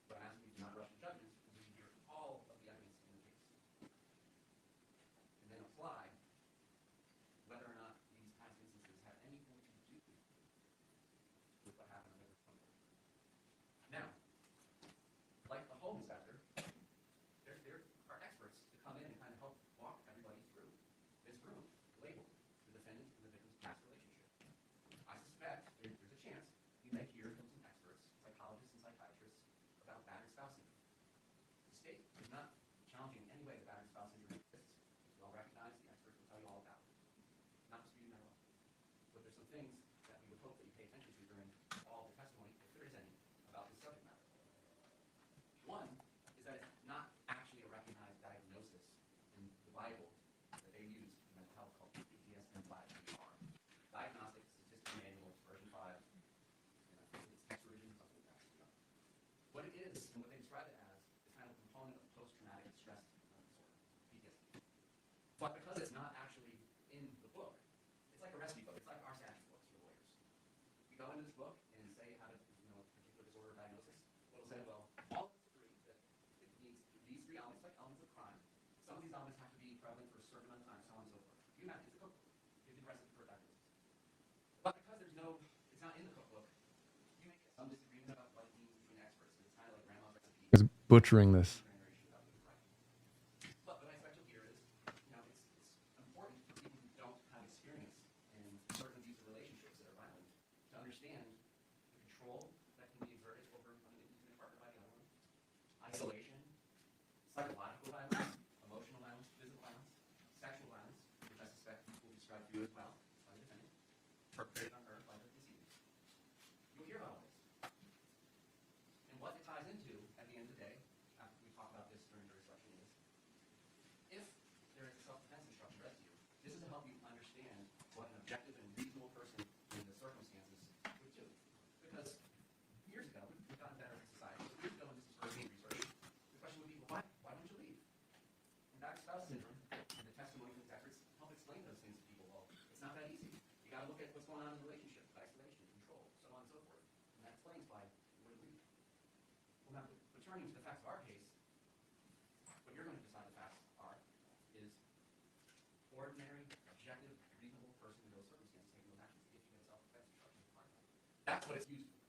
But I'm asking you to not rush to judgment until you hear all of the evidence in the case. And then apply whether or not these past instances have anything to do with what happened on November 24th. Now, like the home inspector, there are experts to come in and kind of help walk everybody through this room labeled the defendant and the victim's past relationship. I suspect there's a chance you may hear from some experts, psychologists and psychiatrists, about battered spouse syndrome. The state is not challenging in any way that battered spouse syndrome exists. It's well recognized. The experts will tell you all about it. Not disputing that at all. But there's some things that we would hope that you pay attention to during all the testimony, if there is any, about this subject matter. One is that it's not actually a recognized diagnosis in the Bible that they use in mental health called DSM-5-DR. Diagnostic Statistical Manual, version 5, and I think it's X version or something like that. What it is, and what they describe it as, is kind of a component of post-traumatic stress disorder, PTSD. But because it's not actually in the book, it's like a recipe book. It's like our statute books for lawyers. You go into this book and say how to, a particular disorder diagnosis. It'll say, well, all of us agree that it needs these three elements, like elements of crime. Some of these elements have to be prevalent for a certain amount of time, so on and so forth. You have, it's a cookbook. Gives you the recipe for a diagnosis. But because it's not in the cookbook, you may get some disagreement about what it means between experts. It's kind of like grandma's recipe. Is butchering this. But what I expect you'll hear is, it's important for people who don't have experience in certain abusive relationships that are violent to understand the control that can be exerted over an intimate partner by the other one, isolation, psychological violence, emotional violence, physical violence, sexual violence, which I suspect will be described to you as well by the defendant, perpetrated on her by the decedent. You'll hear about all this. And what it ties into at the end of the day, after we talk about this during jury selection, is if there is a self-defense instruction read to you, this is to help you understand what an objective and reasonable person in the circumstances would do. Because years ago, we've gotten better as a society. Years ago, when this was first being researched, the question would be, well, why don't you leave? And battered spouse syndrome and the testimony from these experts help explain those things to people. Well, it's not that easy. You got to look at what's going on in the relationship, isolation, control, so on and so forth. And that explains why you wouldn't leave. Well, now, returning to the facts of our case, what you're going to decide the facts are is ordinary, objective, reasonable person in those circumstances taking those actions if you get a self-defense instruction required. That's what it's used for.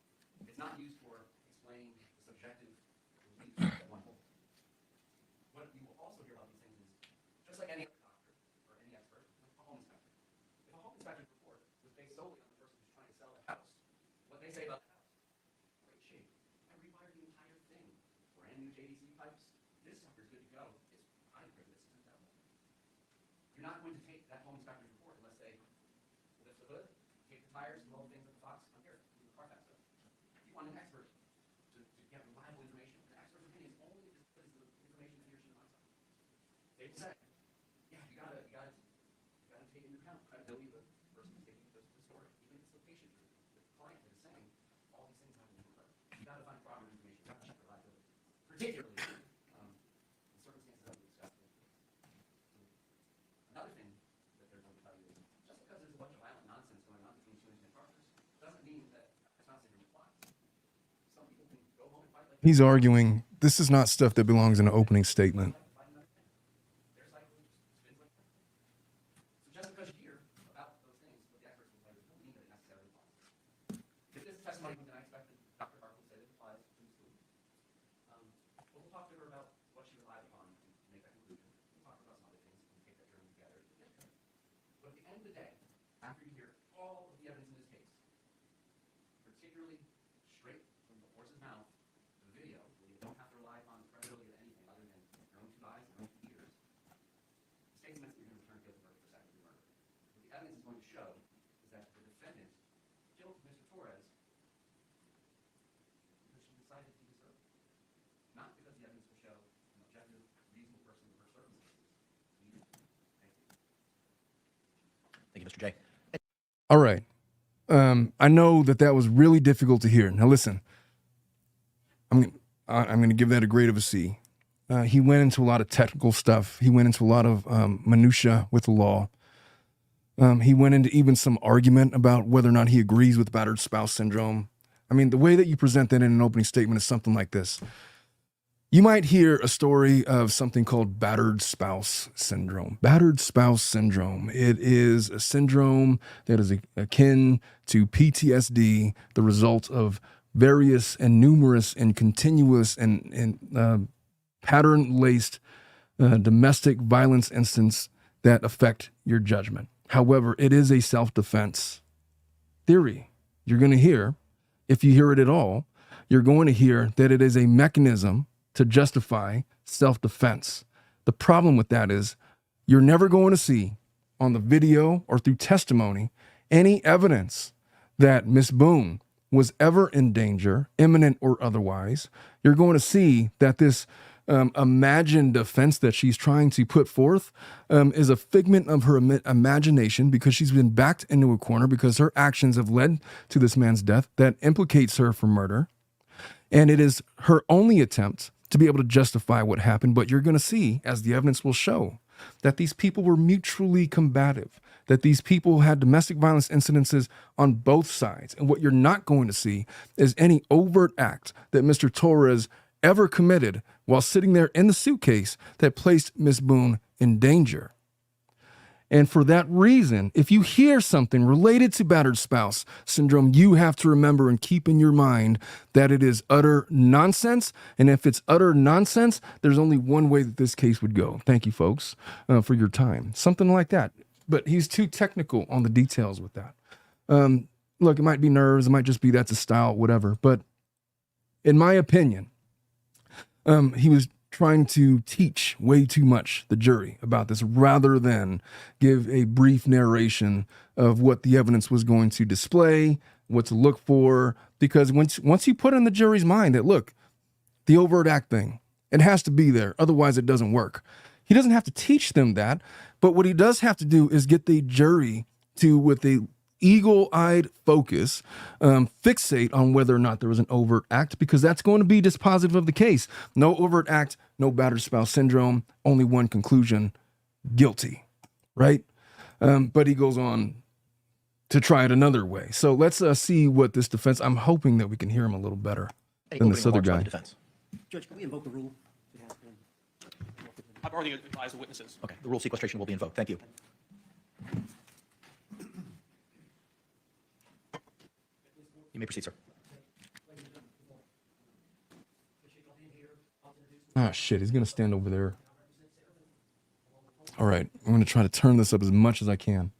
It's not used for explaining the subjective beliefs that one holds. What you will also hear about these things is, just like any other doctor or any expert, like a home inspector. If a home inspector's report was based solely on the person who's trying to sell the house, what they say about the house, great shape. I rewired the entire thing. Brand new JDC pipes. This sucker's good to go. I agree with this. Isn't that one? You're not going to take that home inspector's report unless they lift the hood, take the tires, and all the things at the box. I'm here. The car pass up. You want an expert to get reliable information. An expert's opinion is only as good as the information he or she relies on. They will say, yeah, you gotta take into account credibility of the person who's taking the story, even if it's the patient or the client that is saying all these things happen to occur. You gotta find proper information. You gotta check reliability, particularly in circumstances that we discussed. Another thing that they're going to tell you is, just because there's a bunch of violent nonsense going on between two innocent partners, doesn't mean that spouse syndrome applies. Some people can go home and fight like He's arguing this is not stuff that belongs in an opening statement. their cycle spins like that. So just because you hear about those things, what the experts will tell you, doesn't mean that it necessarily applies. If this is testimony, then I expect that Dr. Harper will say that it applies to the school. But we'll talk to her about what she relied upon to make that conclusion. We'll end of the day, after you hear all of the evidence in this case, particularly straight from the horse's mouth, the video, where you don't have to rely upon the credibility of anything other than your own two eyes and your own two ears, the state admits that you're going to return guilty verdict for second-degree murder. What the evidence is going to show is that the defendant killed Mr. Torres because she decided he deserved it, not because the evidence will show an objective, reasonable person in her circumstances. Thank you, Mr. J. All right. I know that was really difficult to hear. Now listen, I'm going to give that a grade of a C. He went into a lot of technical stuff. He went into a lot of minutia with the law. He went into even some argument about whether or not he agrees with battered spouse syndrome. I mean, the way that you present that in an opening statement is something like this. You might hear a story of something called battered spouse syndrome. Battered spouse syndrome. It is a syndrome that is akin to PTSD, the result of various and numerous and continuous and pattern-laced domestic violence incidents that affect your judgment. However, it is a self-defense theory. You're going to hear, if you hear it at all, you're going to hear that it is a mechanism to justify self-defense. The problem with that is you're never going to see on the video or through testimony any evidence that Miss Boone was ever in danger, imminent or otherwise. You're going to see that this imagined defense that she's trying to put forth is a figment of her imagination because she's been backed into a corner because her actions have led to this man's death that implicates her for murder. And it is her only attempt to be able to justify what happened. But you're going to see, as the evidence will show, that these people were mutually combative, that these people had domestic violence incidences on both sides. And what you're not going to see is any overt act that Mr. Torres ever committed while sitting there in the suitcase that placed Miss Boone in danger. And for that reason, if you hear something related to battered spouse syndrome, you have to remember and keep in your mind that it is utter nonsense. And if it's utter nonsense, there's only one way that this case would go. Thank you, folks, for your time. Something like that. But he's too technical on the details with that. Look, it might be nerves. It might just be that's a style, whatever. But in my opinion, he was trying to teach way too much the jury about this rather than give a brief narration of what the evidence was going to display, what to look for. Because once you put in the jury's mind that, look, the overt act thing, it has to be there. Otherwise, it doesn't work. He doesn't have to teach them that. But what he does have to do is get the jury to, with a eagle-eyed focus, fixate on whether or not there was an overt act, because that's going to be dispositive of the case. No overt act, no battered spouse syndrome, only one conclusion, guilty, right? But he goes on to try it another way. So let's see what this defense, I'm hoping that we can hear him a little better than this other guy. Judge, can we invoke the rule? I've already advised the witnesses. Okay, the rule sequestration will be invoked. Thank you. You may proceed, sir. Ah, shit, he's going to stand over there. All right, I'm going to try to turn this up as much as I can.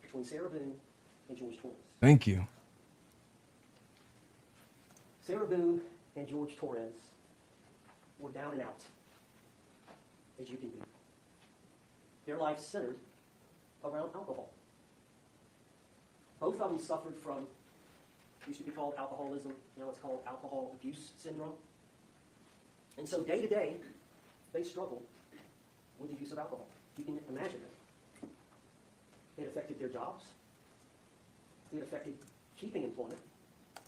Between Sarah Boone and George Torres. Thank you. Sarah Boone and George Torres were down and out, as you can be. Their life centered around alcohol. Both of them suffered from, used to be called alcoholism, now it's called alcohol abuse syndrome. And so day to day, they struggled with the use of alcohol. You can imagine it. It affected their jobs. It affected keeping employment.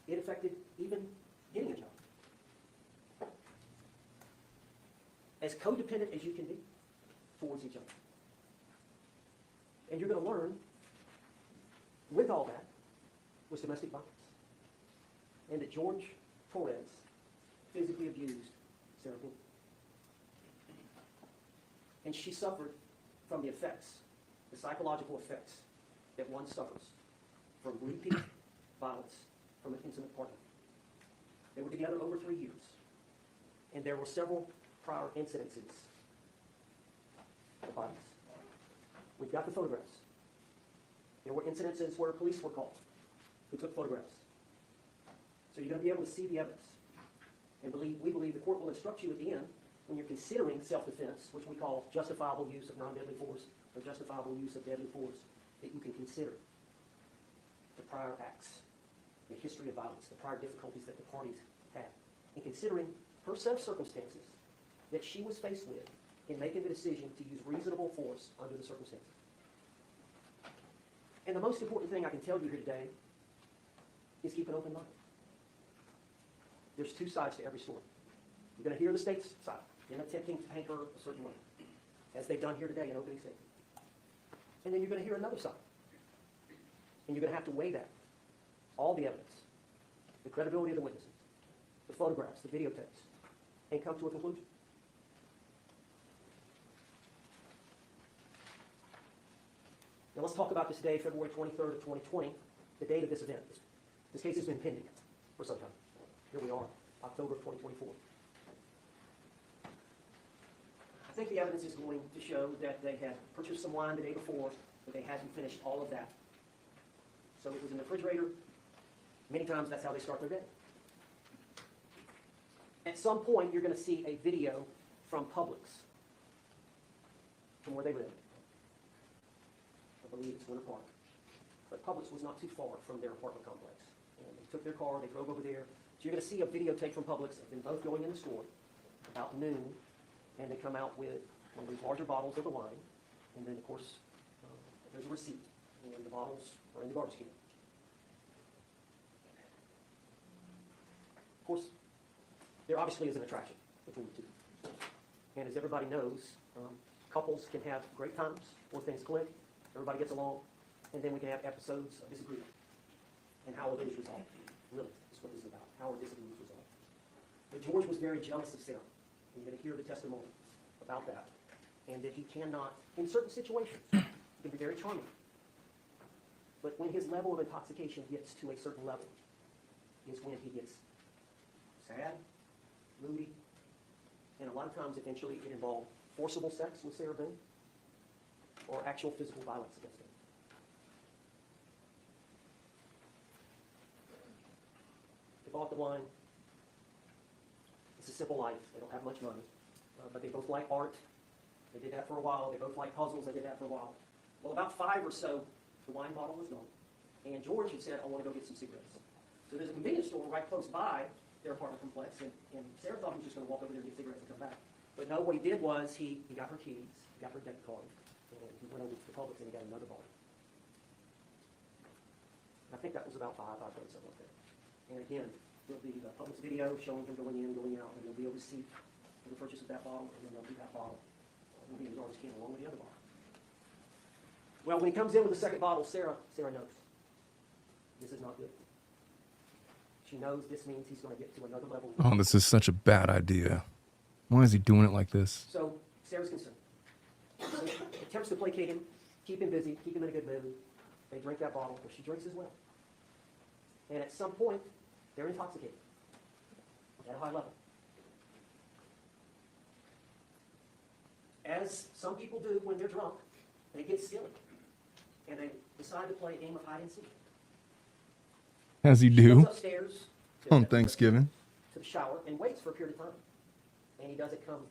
it affected even getting a job. As codependent as you can be towards each other. And you're going to learn, with all that, was domestic violence. And that Jorge Torres physically abused Sarah Boone. And she suffered from the effects, the psychological effects that one suffers from repeat violence from an intimate partner. They were together over 3 years. And there were several prior incidences of violence. We've got the photographs. There were incidences where police were called who took photographs. So you're going to be able to see the evidence. And we believe the court will instruct you at the end when you're considering self-defense, which we call justifiable use of non-deadly force or justifiable use of deadly force, that you can consider the prior acts, the history of violence, the prior difficulties that the parties had, and considering her set of circumstances that she was faced with in making the decision to use reasonable force under the circumstances. And the most important thing I can tell you here today is keep an open mind. There's two sides to every story. You're going to hear the state's side in attempting to paint her a certain way, as they've done here today in opening statement. And then you're going to hear another side. And you're going to have to weigh that, all the evidence, the credibility of the witnesses, the photographs, the videotapes, and come to a conclusion. Now let's talk about this day, February 23rd of 2020, the date of this event. This case has been pending for some time. Here we are, October of 2024. I think the evidence is going to show that they had purchased some wine the day before, but they hadn't finished all of that. So it was in the refrigerator. Many times that's how they start their day. At some point, you're going to see a video from Publix, from where they live. I believe it's Winter Park. But Publix was not too far from their apartment complex. And they took their car, they drove over there. So you're going to see a videotape from Publix of them both going in the store about noon, and they come out with one of these larger bottles of the wine, and then, of course, there's a receipt, and the bottles are in the garbage can. Of course, there obviously is an attraction between the two. And as everybody knows, couples can have great times where things click, everybody gets along, and then we can have episodes of disagreement. And how are those resolved? Really, is what this is about. How are disagreements resolved? But George was very jealous of Sarah. And you're going to hear the testimony about that. And that he cannot, in certain situations, he can be very charming. But when his level of intoxication gets to a certain level, is when he gets sad, moody, and a lot of times eventually it involved forcible sex with Sarah Boone or actual physical violence against her. They bought the wine. It's a simple life. They don't have much money. But they both like art. They did that for a while. They both like puzzles. They did that for a while. Well, about 5 or so, the wine bottle was gone. And George had said, I want to go get some cigarettes. So there's a convenience store right close by their apartment complex. And Sarah thought he was just going to walk over there and get cigarettes and come back. But no, what he did was he got her keys, he got her debit card, and he went over to the Publix and he got another bottle. I think that was about 5:30, something like that. And again, there'll be the Publix video showing him going in, going out, and there'll be a receipt for the purchase of that bottle, and then there'll be that bottle. Will be in the garbage can along with the other bottle. Well, when he comes in with the second bottle, Sarah knows. This is not good. She knows this means he's going to get to another level. Oh, this is such a bad idea. Why is he doing it like this? So Sarah's concerned. So she attempts to placate him, keep him busy, keep him in a good mood. They drink that bottle, but she drinks as well. And at some point, they're intoxicated at a high level. As some people do when they're drunk, they get silly. And they decide to play a game of hide and seek. As you She do goes upstairs on Thanksgiving. to the shower and waits for a period of time. And he doesn't come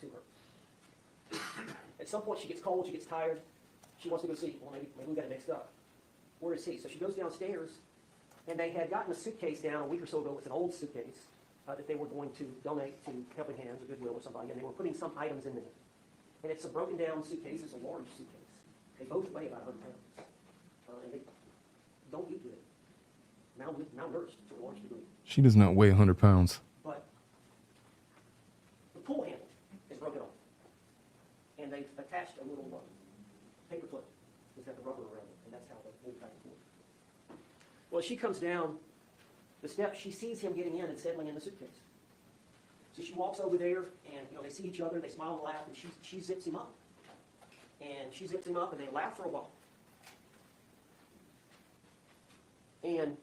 to her. At some point she gets cold, she gets tired, she wants to go see. Well, maybe we got it mixed up. Where is he? So she goes downstairs, and they had gotten a suitcase down a week or so ago. It's an old suitcase that they were going to donate to Helping Hands or Goodwill or somebody, and they were putting some items in there. And it's a broken down suitcase, it's a large suitcase. They both weigh about 100 pounds. And they don't eat good. malnourished to a large degree. She does not weigh 100 pounds. But the pull handle is broken off. And they've attached a little paper clip that's got the rubber around it, and that's how they move back and forth. Well, as she comes down the steps, she sees him getting in and settling in the suitcase. So she walks over there, and they see each other, they smile and laugh, and she zips him up. And she zips him up, and they laugh for a while. And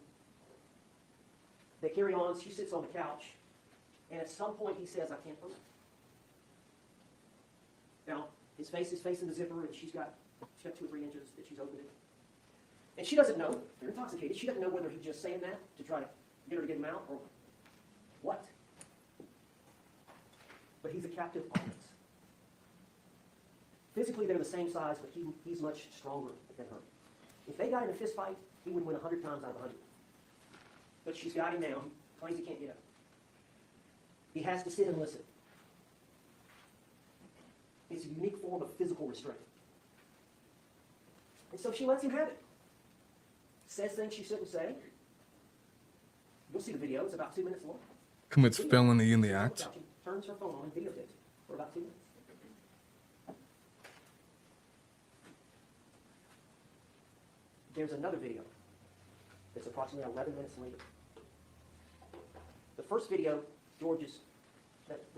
they carry on. She sits on the couch, and at some point he says, "I can't breathe." Now, his face is facing the zipper, and she's got 2 or 3 inches that she's opened it. And she doesn't know. They're intoxicated. She doesn't know whether he's just saying that to try to get her to get him out or what. But he's a captive audience. Physically, they're the same size, but he's much stronger than her. If they got in a fist fight, he would win 100 times out of 100. But she's got him now. He claims he can't get up. He has to sit and listen. It's a unique form of physical restraint. And so she lets him have it. Says things she shouldn't say. You'll see the video. It's about 2 minutes long. Commits felony in the act. She turns her phone on and videotapes it for about 2 minutes. There's another video that's approximately 11 minutes later. The first video, the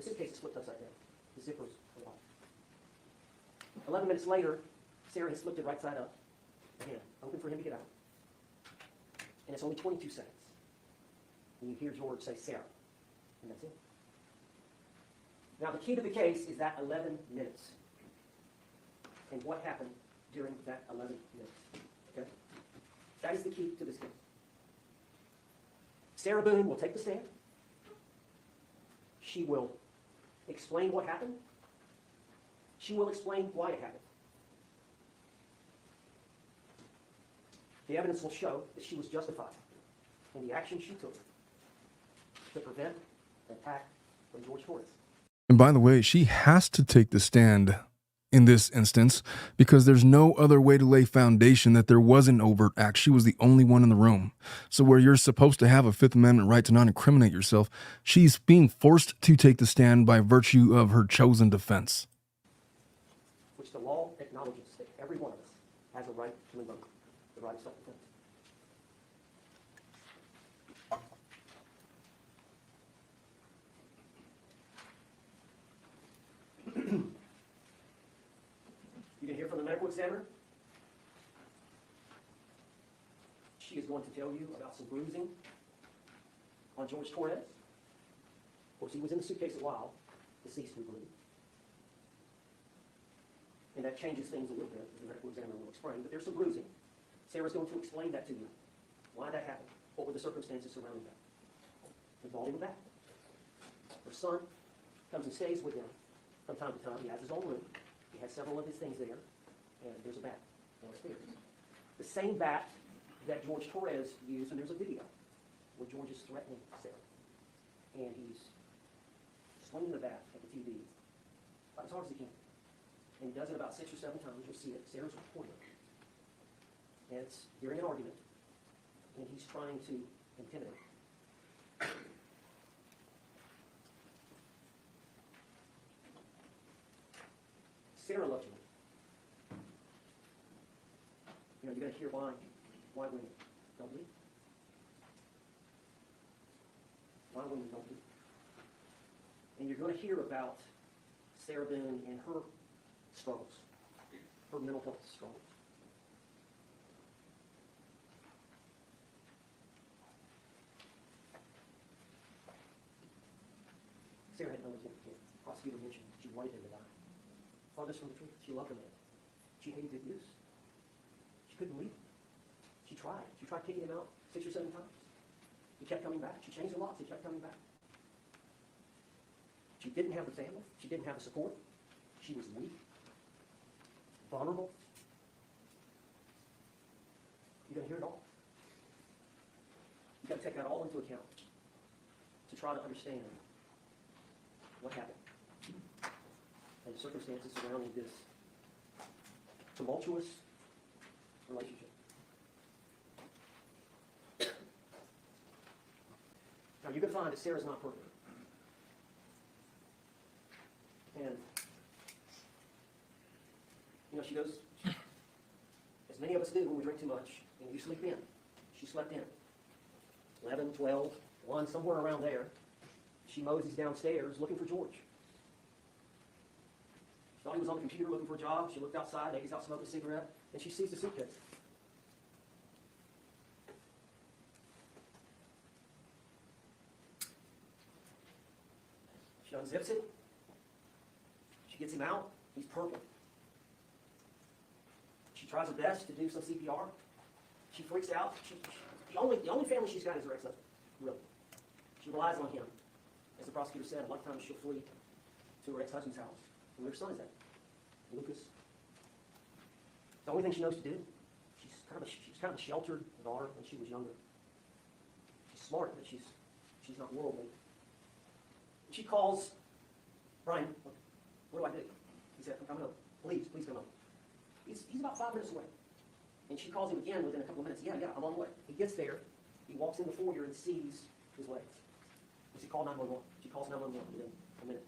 suitcase is flipped upside down. The zipper's off. 11 minutes later, Sarah has flipped it right side up. Again, open for him to get out. And it's only 22 seconds. And you hear George say, "Sarah." And that's it. Now, the key to the case is that 11 minutes. And what happened during that 11 minutes. Okay? That is the key to this case. Sarah Boone will take the stand. She will explain what happened. She will explain why it happened. The evidence will show that she was justified in the action she took to prevent an attack from Jorge Torres. And by the way, she has to take the stand in this instance because there's no other way to lay foundation that there was an overt act. She was the only one in the room. So where you're supposed to have a Fifth Amendment right to not incriminate yourself, she's being forced to take the stand by virtue of her chosen defense. Which the law acknowledges that every one of us has a right to invoke, the right of self-defense. You can hear from the medical examiner. She is going to tell you about some bruising on Jorge Torres. Of course, he was in the suitcase a while, deceased, we believe. And that changes things a little bit, as the medical examiner will explain. But there's some bruising. Sarah's going to explain that to you. Why that happened. What were the circumstances surrounding that? Involving the bat. Her son comes and stays with him from time to time. He has his own room. He has several of his things there. And there's a bat downstairs. The same bat that Jorge Torres used, and there's a video where George is threatening Sarah. And he's swinging the bat at the TV about as hard as he can. And he does it about 6 or 7 times. You'll see it. Sarah's recording. And it's during an argument. And he's trying to intimidate her. Sarah loves you. You're going to hear why women don't leave. Why women don't leave. And you're going to hear about Sarah Boone and her struggles, her mental health struggles. Sarah had no intent to kill. The prosecutor mentioned she wanted him to die. Farthest from the truth, she loved the man. She hated the abuse. She couldn't leave him. She tried. She tried kicking him out 6 or 7 times. He kept coming back. She changed the locks. He kept coming back. She didn't have the family. She didn't have the support. She was weak, vulnerable. You're going to hear it all. You've got to take that all into account to try to understand what happened and the circumstances surrounding this tumultuous relationship. Now, you're going to find that Sarah's not perfect. And, she goes, as many of us do when we drink too much, and you sleep in. She slept in. 11, 12, 1, somewhere around there. She moseys downstairs looking for George. She thought he was on the computer looking for a job. She looked outside, he's out smoking a cigarette, and she sees the suitcase. She unzips it. She gets him out. He's purple. She tries her best to do some CPR. She freaks out. The only family she's got is her ex-husband, really. She relies on him. As the prosecutor said, a lot of times she'll flee to her ex-husband's house. And where her son is at? Lucas. The only thing she knows to do. She's kind of a sheltered daughter when she was younger. She's smart, but she's not worldly. She calls Brian. What do I do? He said, I'm coming home. Please come home. He's about 5 minutes away. And she calls him again within a couple of minutes. Yeah, I'm on the way. He gets there. He walks in the foyer and sees his legs. He said, call 911. She calls 911 within a minute.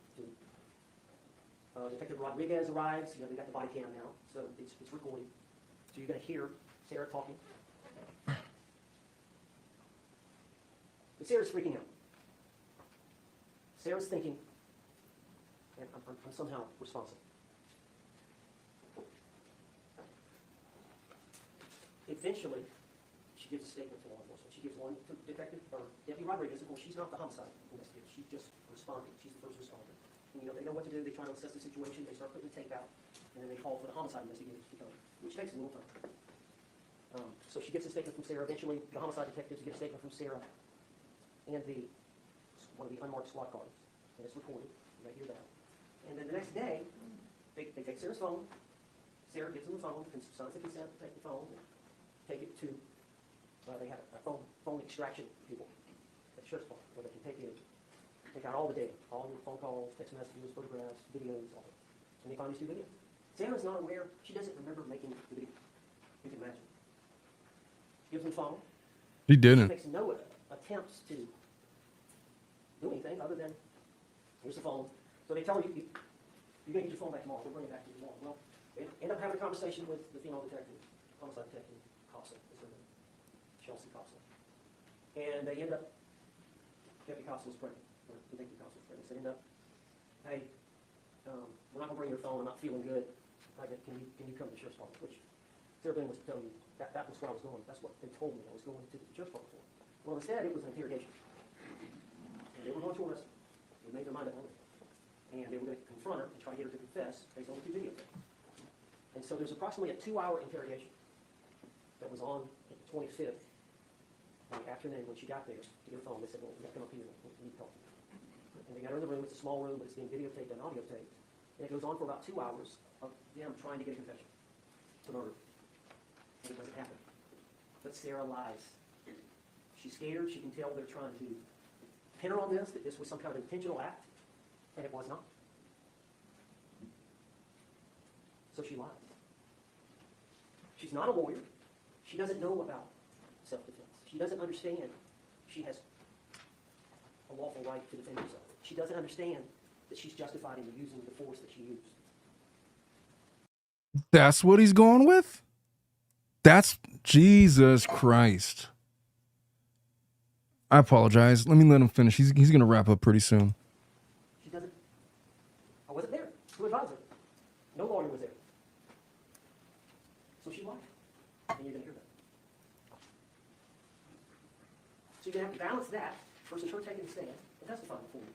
Detective Rodriguez arrives. They got the body cam now, so it's recorded. So you're going to hear Sarah talking. But Sarah's freaking out. Sarah's thinking, and I'm somehow responsible. Eventually, she gives a statement to law enforcement. She gives one to Detective or Deputy Rodriguez. Of course, she's not the homicide investigator. She's just responding. She's the first responder. And, they know what to do. They try to assess the situation. They start putting the tape out, and then they call for the homicide investigators to come, which takes a little time. So she gets a statement from Sarah. Eventually, the homicide detectives get a statement from Sarah and one of the unmarked squad cars. And it's recorded. You may hear that. And then the next day, they take Sarah's phone. Sarah gives them the phone, signs the consent to take the phone, and take it to, they have a phone extraction people at the sheriff's department where they can take out all the data, all your phone calls, text messages, photographs, videos, all of it. And they find these 2 videos. Sarah's not aware. She doesn't remember making the video. You can imagine. She gives them the phone. He She didn't. makes no attempts to do anything other than, here's the phone. So they tell her, you're going to get your phone back tomorrow. We'll bring it back to you tomorrow. Well, they end up having a conversation with the female detective, homicide detective, Costa, is her name, Chelsea Costa. And they end up, Deputy Costa was pregnant, or Detective Costa was pregnant. So they end up, hey, we're not going to bring your phone. I'm not feeling good. Can you come to the sheriff's department? Which Sarah Boone was to tell you that was where I was going. That's what they told me I was going to the sheriff's department for. Well, instead, it was an interrogation. And they were going to arrest her. They made their mind up on it. And they were going to confront her and try to get her to confess based on the 2 videos. And so there's approximately a 2-hour interrogation that was on the 25th afternoon when she got there to get her phone. They said, well, we got to come up here. We need to talk to you. And they got her in the room. It's a small room, but it's being videotaped and audiotaped. And it goes on for about 2 hours of them trying to get a confession to murder. And it doesn't happen. But Sarah lies. She's scared. She can tell they're trying to pin her on this, that this was some kind of intentional act, and it was not. So she lies. She's not a lawyer. She doesn't know about self-defense. She doesn't understand she has a lawful right to defend herself. She doesn't understand that she's justified in using the force that she used. That's what he's going with? That's Jesus Christ. I apologize. Let him finish. He's going to wrap up pretty soon. She doesn't. I wasn't there. Who advised her? No lawyer was there. So she lied. And you're going to hear that. So you're going to have to balance that versus her taking a stand and testifying before you.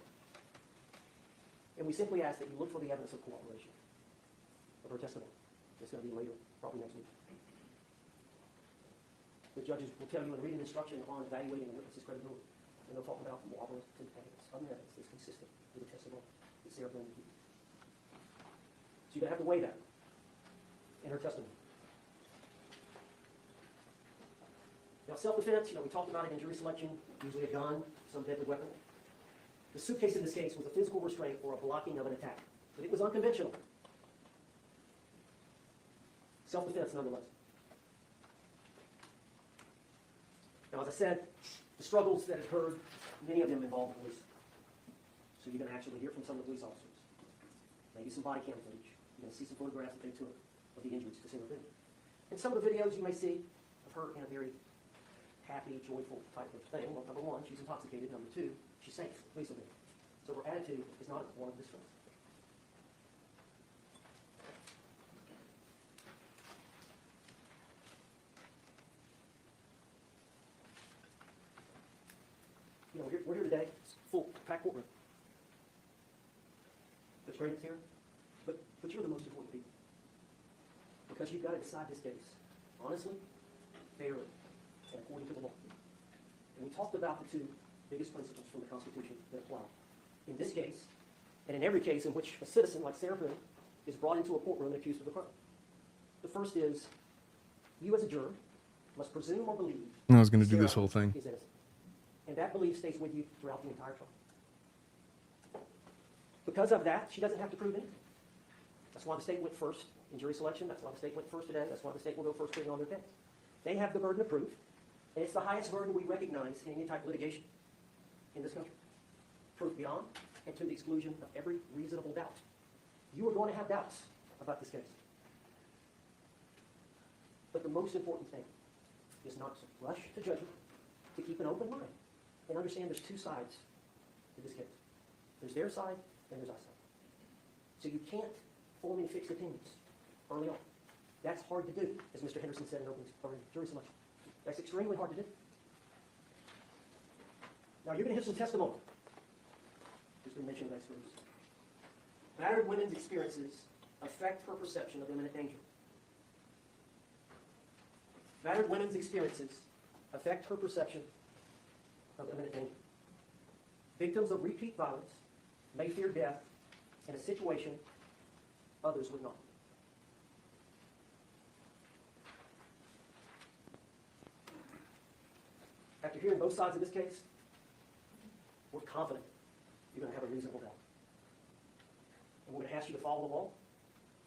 And we simply ask that you look for the evidence of cooperation of her testimony. It's going to be later, probably next week. The judges will tell you in reading instruction on evaluating a witness's credibility. And they'll talk about marvelous evidence, other evidence that's consistent with the testimony that Sarah Boone gave. So you're going to have to weigh that in her testimony. Now, self-defense, we talked about it in jury selection, usually a gun, some deadly weapon. The suitcase in this case was a physical restraint or a blocking of an attack, but it was unconventional. Self-defense, nonetheless. Now, as I said, the struggles that occurred many of them involve police. So you're going to actually hear from some of the police officers. Maybe some body cam footage. You're going to see some photographs that they took of the injuries to Sarah Boone. In some of the videos you may see of her in a very happy, joyful type of thing. Well, number one, she's intoxicated. Number two, she's safe. Police are there. So her attitude is not one of distress. You know, we're here today, it's full, packed courtroom. The defendant's here, but you're the most important people. Because you've got to decide this case honestly, fairly, and according to the law. And we talked about the two biggest principles from the Constitution that apply. In this case, and in every case in which a citizen like Sarah Boone is brought into a courtroom and accused of a crime. The first is, you as a juror must presume or believe I was going to do Sarah this whole thing. is innocent. And that belief stays with you throughout the entire trial. Because of that, she doesn't have to prove anything. That's why the state went first in jury selection. That's why the state went first today. That's why the state will go first putting on their case. They have the burden of proof, and it's the highest burden we recognize in any type of litigation in this country. Proof beyond and to the exclusion of every reasonable doubt. You are going to have doubts about this case. But the most important thing is not to rush to judgment, to keep an open mind, and understand there's two sides to this case. There's their side and there's our side. So you can't form any fixed opinions early on. That's hard to do, as Mr. Henderson said in jury selection. That's extremely hard to do. Now you're going to hear some testimony. There's been mention of experts. Battered women's experiences affect her perception of imminent danger. Battered women's experiences affect her perception of imminent danger. Victims of repeat violence may fear death in a situation others would not. After hearing both sides of this case, we're confident you're going to have a reasonable doubt. And we're going to ask you to follow the law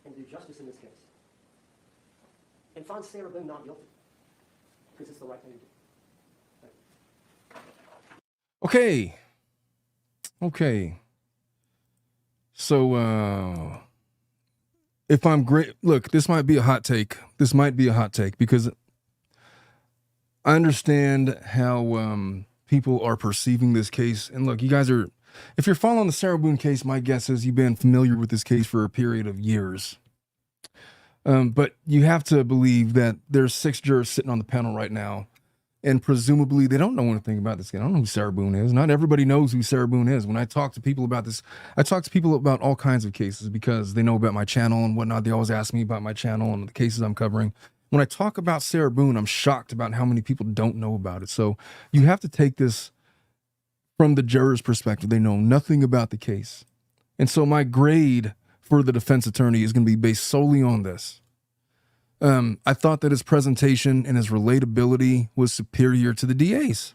and do justice in this case. And find Sarah Boone not guilty, because it's the right thing to do. Okay. So, if I'm great, look, this might be a hot take. This might be a hot take because I understand how people are perceiving this case. And look, you guys are, if you're following the Sarah Boone case, my guess is you've been familiar with this case for a period of years. But you have to believe that there's 6 jurors sitting on the panel right now, and presumably they don't know anything about this guy. I don't know who Sarah Boone is. Not everybody knows who Sarah Boone is. When I talk to people about this, I talk to people about all kinds of cases because they know about my channel and whatnot. They always ask me about my channel and the cases I'm covering. When I talk about Sarah Boone, I'm shocked about how many people don't know about it. So you have to take this from the juror's perspective. They know nothing about the case. And so my grade for the defense attorney is going to be based solely on this. I thought that his presentation and his relatability was superior to the DA's.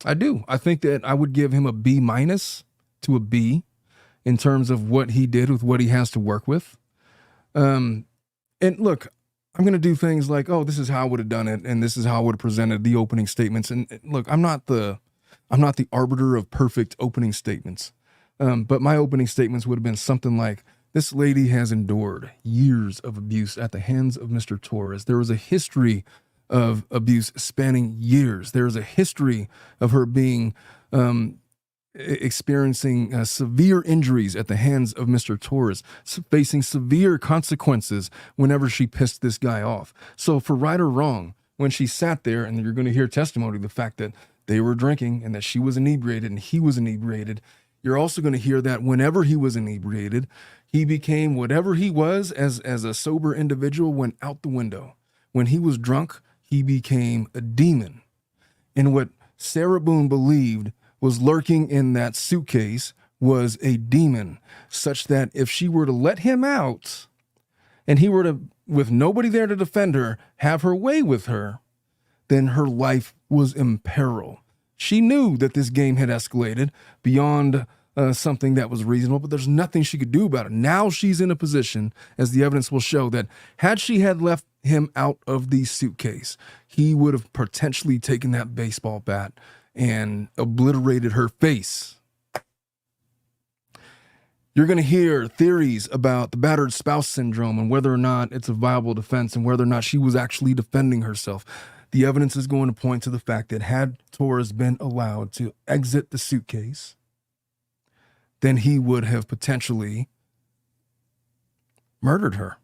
I do. I think that I would give him a B- to a B in terms of what he did with what he has to work with. And look, I'm going to do things like, oh, this is how I would have done it, and this is how I would have presented the opening statements. And look, I'm not the arbiter of perfect opening statements. But my opening statements would have been something like, this lady has endured years of abuse at the hands of Mr. Torres. There was a history of abuse spanning years. There's a history of her being experiencing severe injuries at the hands of Mr. Torres, facing severe consequences whenever she pissed this guy off. So for right or wrong, when she sat there, and you're going to hear testimony, the fact that they were drinking and that she was inebriated and he was inebriated, you're also going to hear that whenever he was inebriated, he became whatever he was as a sober individual went out the window. When he was drunk, he became a demon. And what Sarah Boone believed was lurking in that suitcase was a demon, such that if she were to let him out and he were to, with nobody there to defend her, have her way with her, then her life was in peril. She knew that this game had escalated beyond something that was reasonable, but there's nothing she could do about it. Now she's in a position, as the evidence will show, that had she had left him out of the suitcase, he would have potentially taken that baseball bat and obliterated her face. You're going to hear theories about the battered spouse syndrome and whether or not it's a viable defense and whether or not she was actually defending herself. The evidence is going to point to the fact that had Torres been allowed to exit the suitcase, then he would have potentially murdered her.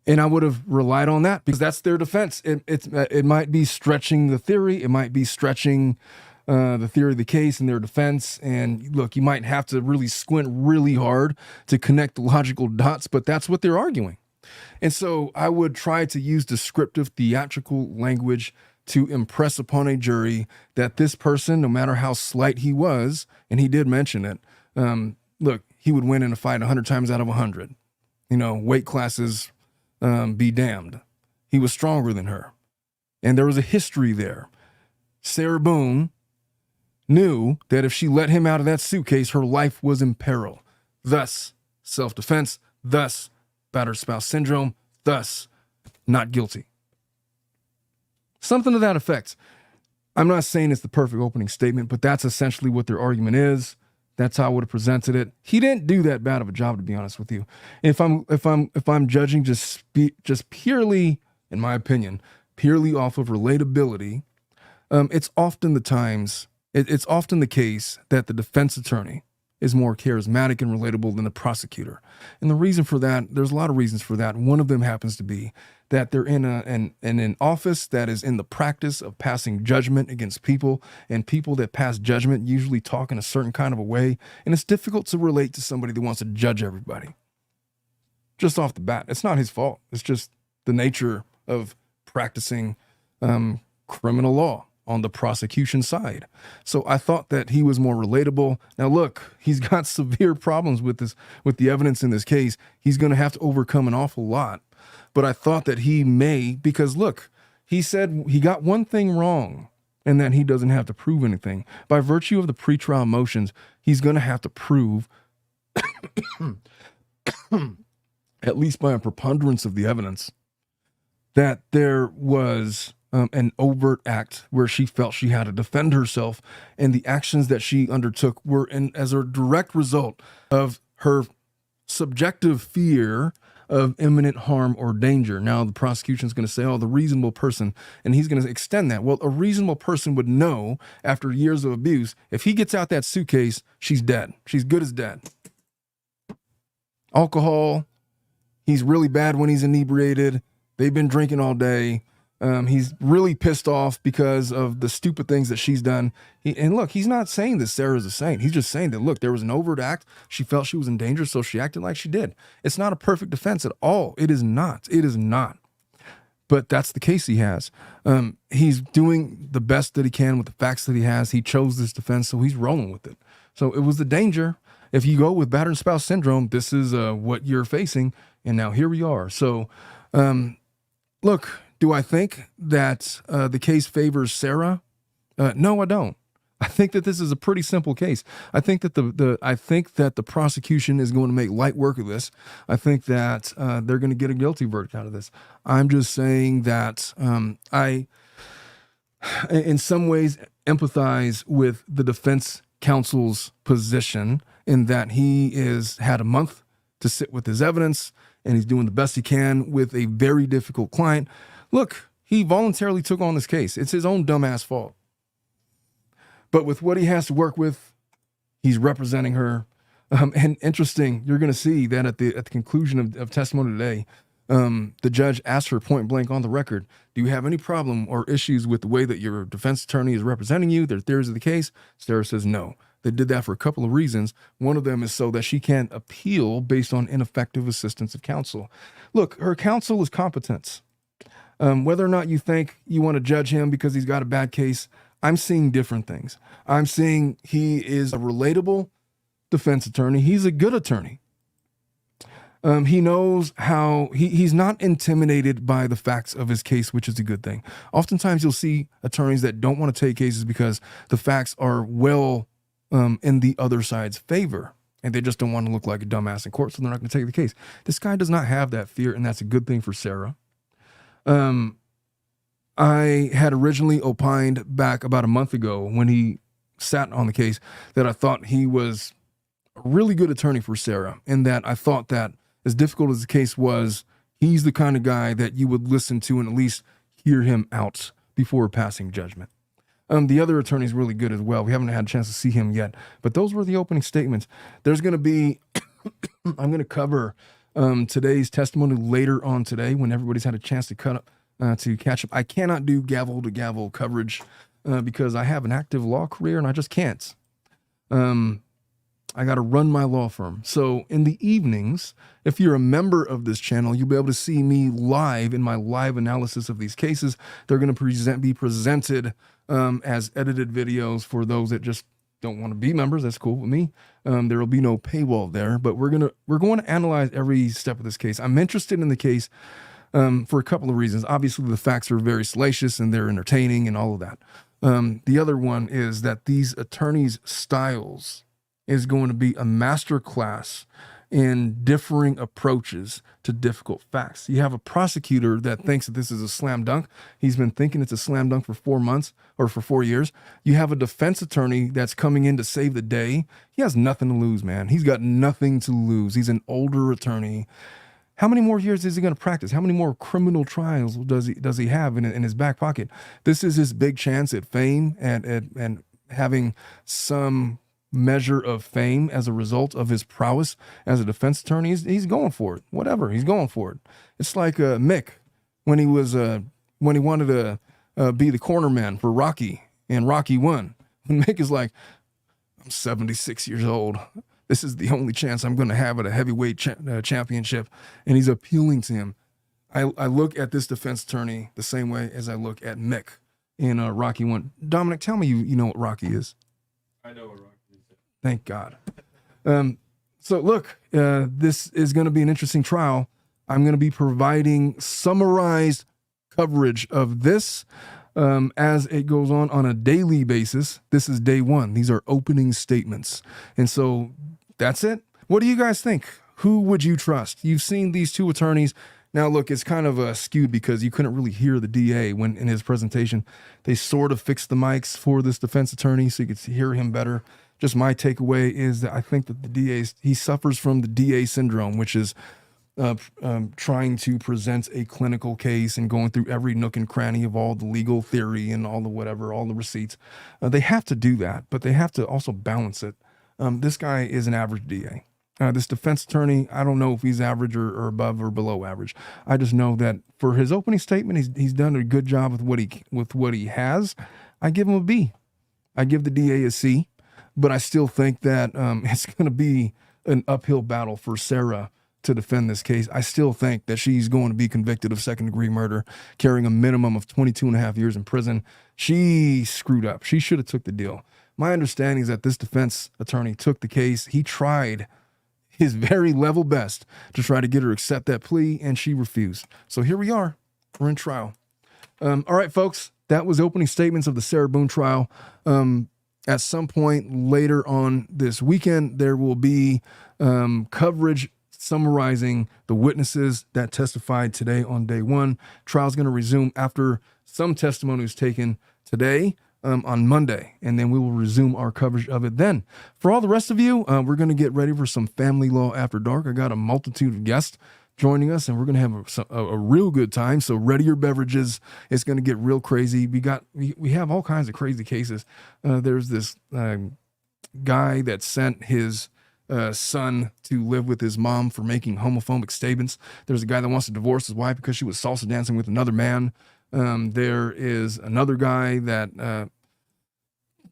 And I would have relied on that because that's their defense. It might be stretching the theory. It might be stretching the theory of the case and their defense. And look, you might have to really squint really hard to connect the logical dots, but that's what they're arguing. And so I would try to use descriptive theatrical language to impress upon a jury that this person, no matter how slight he was, and he did mention it, look, he would win in a fight 100 times out of 100. You know, weight classes be damned. He was stronger than her. And there was a history there. Sarah Boone knew that if she let him out of that suitcase, her life was in peril. Thus, self-defense, thus, battered spouse syndrome, thus, not guilty. Something to that effect. I'm not saying it's the perfect opening statement, but that's essentially what their argument is. That's how I would have presented it. He didn't do that bad of a job, to be honest with you. If I'm judging just purely, in my opinion, purely off of relatability, it's often the case that the defense attorney is more charismatic and relatable than the prosecutor. And the reason for that, there's a lot of reasons for that. One of them happens to be that they're in an office that is in the practice of passing judgment against people, and people that pass judgment usually talk in a certain kind of a way, and it's difficult to relate to somebody that wants to judge everybody. Just off the bat, it's not his fault. It's just the nature of practicing criminal law on the prosecution side. So I thought that he was more relatable. Now look, he's got severe problems with the evidence in this case. He's going to have to overcome an awful lot. But I thought that he may, because look, he said he got one thing wrong and that he doesn't have to prove anything. By virtue of the pretrial motions, he's going to have to prove, at least by a preponderance of the evidence, that there was an overt act where she felt she had to defend herself, and the actions that she undertook were as a direct result of her subjective fear of imminent harm or danger. Now the prosecution is going to say, oh, the reasonable person, and he's going to extend that. Well, a reasonable person would know after years of abuse, if he gets out that suitcase, she's dead. She's good as dead. Alcohol, he's really bad when he's inebriated. They've been drinking all day. He's really pissed off because of the stupid things that she's done. And look, he's not saying that Sarah's a saint. He's just saying that, look, there was an overt act. She felt she was in danger, so she acted like she did. It's not a perfect defense at all. It is not. It is not. But that's the case he has. He's doing the best that he can with the facts that he has. He chose this defense, so he's rolling with it. So it was the danger. If you go with battered spouse syndrome, this is what you're facing. And now here we are. So, look, do I think that the case favors Sarah? No, I don't. I think that this is a pretty simple case. I think that the prosecution is going to make light work of this. I think that they're going to get a guilty verdict out of this. I'm just saying that I, in some ways, empathize with the defense counsel's position in that he had a month to sit with his evidence, and he's doing the best he can with a very difficult client. Look, he voluntarily took on this case. It's his own dumbass fault. But with what he has to work with, he's representing her. And interesting, you're going to see that at the conclusion of testimony today, the judge asked her point blank on the record, do you have any problem or issues with the way that your defense attorney is representing you, their theories of the case? Sarah says no. They did that for a couple of reasons. One of them is so that she can't appeal based on ineffective assistance of counsel. Look, her counsel is competence. Whether or not you think you want to judge him because he's got a bad case, I'm seeing different things. I'm seeing he is a relatable defense attorney. He's a good attorney. He knows how he's not intimidated by the facts of his case, which is a good thing. Oftentimes you'll see attorneys that don't want to take cases because the facts are well in the other side's favor, and they just don't want to look like a dumbass in court, so they're not going to take the case. This guy does not have that fear, and that's a good thing for Sarah. I had originally opined back about a month ago when he sat on the case that I thought he was a really good attorney for Sarah, and that I thought that as difficult as the case was, he's the kind of guy that you would listen to and at least hear him out before passing judgment. The other attorney's really good as well. We haven't had a chance to see him yet, but those were the opening statements. There's going to be, I'm going to cover today's testimony later on today when everybody's had a chance to catch up. I cannot do gavel to gavel coverage because I have an active law career and I just can't. I got to run my law firm. So in the evenings, if you're a member of this channel, you'll be able to see me live in my live analysis of these cases. They're going to be presented as edited videos for those that just don't want to be members. That's cool with me. There will be no paywall there, but we're going to analyze every step of this case. I'm interested in the case for a couple of reasons. Obviously, the facts are very salacious and they're entertaining and all of that. The other one is that these attorneys' styles is going to be a master class in differing approaches to difficult facts. You have a prosecutor that thinks that this is a slam dunk. He's been thinking it's a slam dunk for 4 months or for 4 years. You have a defense attorney that's coming in to save the day. He has nothing to lose, man. He's got nothing to lose. He's an older attorney. How many more years is he going to practice? How many more criminal trials does he have in his back pocket? This is his big chance at fame and having some measure of fame as a result of his prowess as a defense attorney. He's going for it. Whatever, he's going for it. It's like Mick when he wanted to be the corner man for Rocky and Rocky won. When Mick is like, I'm 76 years old. This is the only chance I'm going to have at a heavyweight championship, and he's appealing to him. I look at this defense attorney the same way as I look at Mick in Rocky 1. Dominic, tell me you know what Rocky is. I know what Rocky is. Thank God. So look, this is going to be an interesting trial. I'm going to be providing summarized coverage of this as it goes on a daily basis. This is day one. These are opening statements. And so that's it. What do you guys think? Who would you trust? You've seen these two attorneys. Now, look, it's kind of skewed because you couldn't really hear the DA when in his presentation. They sort of fixed the mics for this defense attorney so you could hear him better. Just my takeaway is that I think that he suffers from the DA syndrome, which is trying to present a clinical case and going through every nook and cranny of all the legal theory and all the whatever, all the receipts. They have to do that, but they have to also balance it. This guy is an average DA. This defense attorney, I don't know if he's average or above or below average. I just know that for his opening statement, he's done a good job with what he has. I give him a B. I give the DA a C. But I still think that it's going to be an uphill battle for Sarah to defend this case. I still think that she's going to be convicted of second-degree murder, carrying a minimum of 22 and a half years in prison. She screwed up. She should have took the deal. My understanding is that this defense attorney took the case. He tried his very level best to try to get her to accept that plea, and she refused. So here we are. We're in trial. All right, folks, that was opening statements of the Sarah Boone trial. At some point later on this weekend, there will be coverage summarizing the witnesses that testified today on day one. Trial's going to resume after some testimony was taken today on Monday, and then we will resume our coverage of it then. For all the rest of you, we're going to get ready for some family law after dark. I got a multitude of guests joining us, and we're going to have a real good time. So ready your beverages. It's going to get real crazy. We have all kinds of crazy cases. There's this guy that sent his son to live with his mom for making homophobic statements. There's a guy that wants to divorce his wife because she was salsa dancing with another man. There is another guy that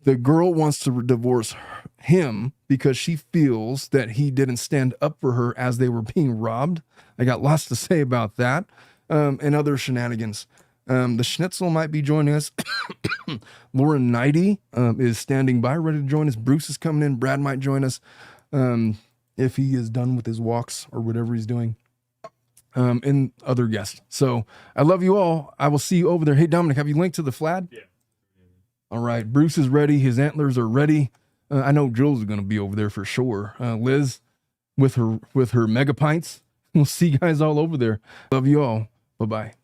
the girl wants to divorce him because she feels that he didn't stand up for her as they were being robbed. I got lots to say about that and other shenanigans. The Schnitzel might be joining us. Lauren Nighty is standing by, ready to join us. Bruce is coming in. Brad might join us if he is done with his walks or whatever he's doing. And other guests. So I love you all. I will see you over there. Hey, Dominic, have you linked to the Flad? Yeah. All right. Bruce is ready. His antlers are ready. I know Jules is going to be over there for sure. Liz with her mega pints. We'll see you guys all over there. Love you all. Bye-bye.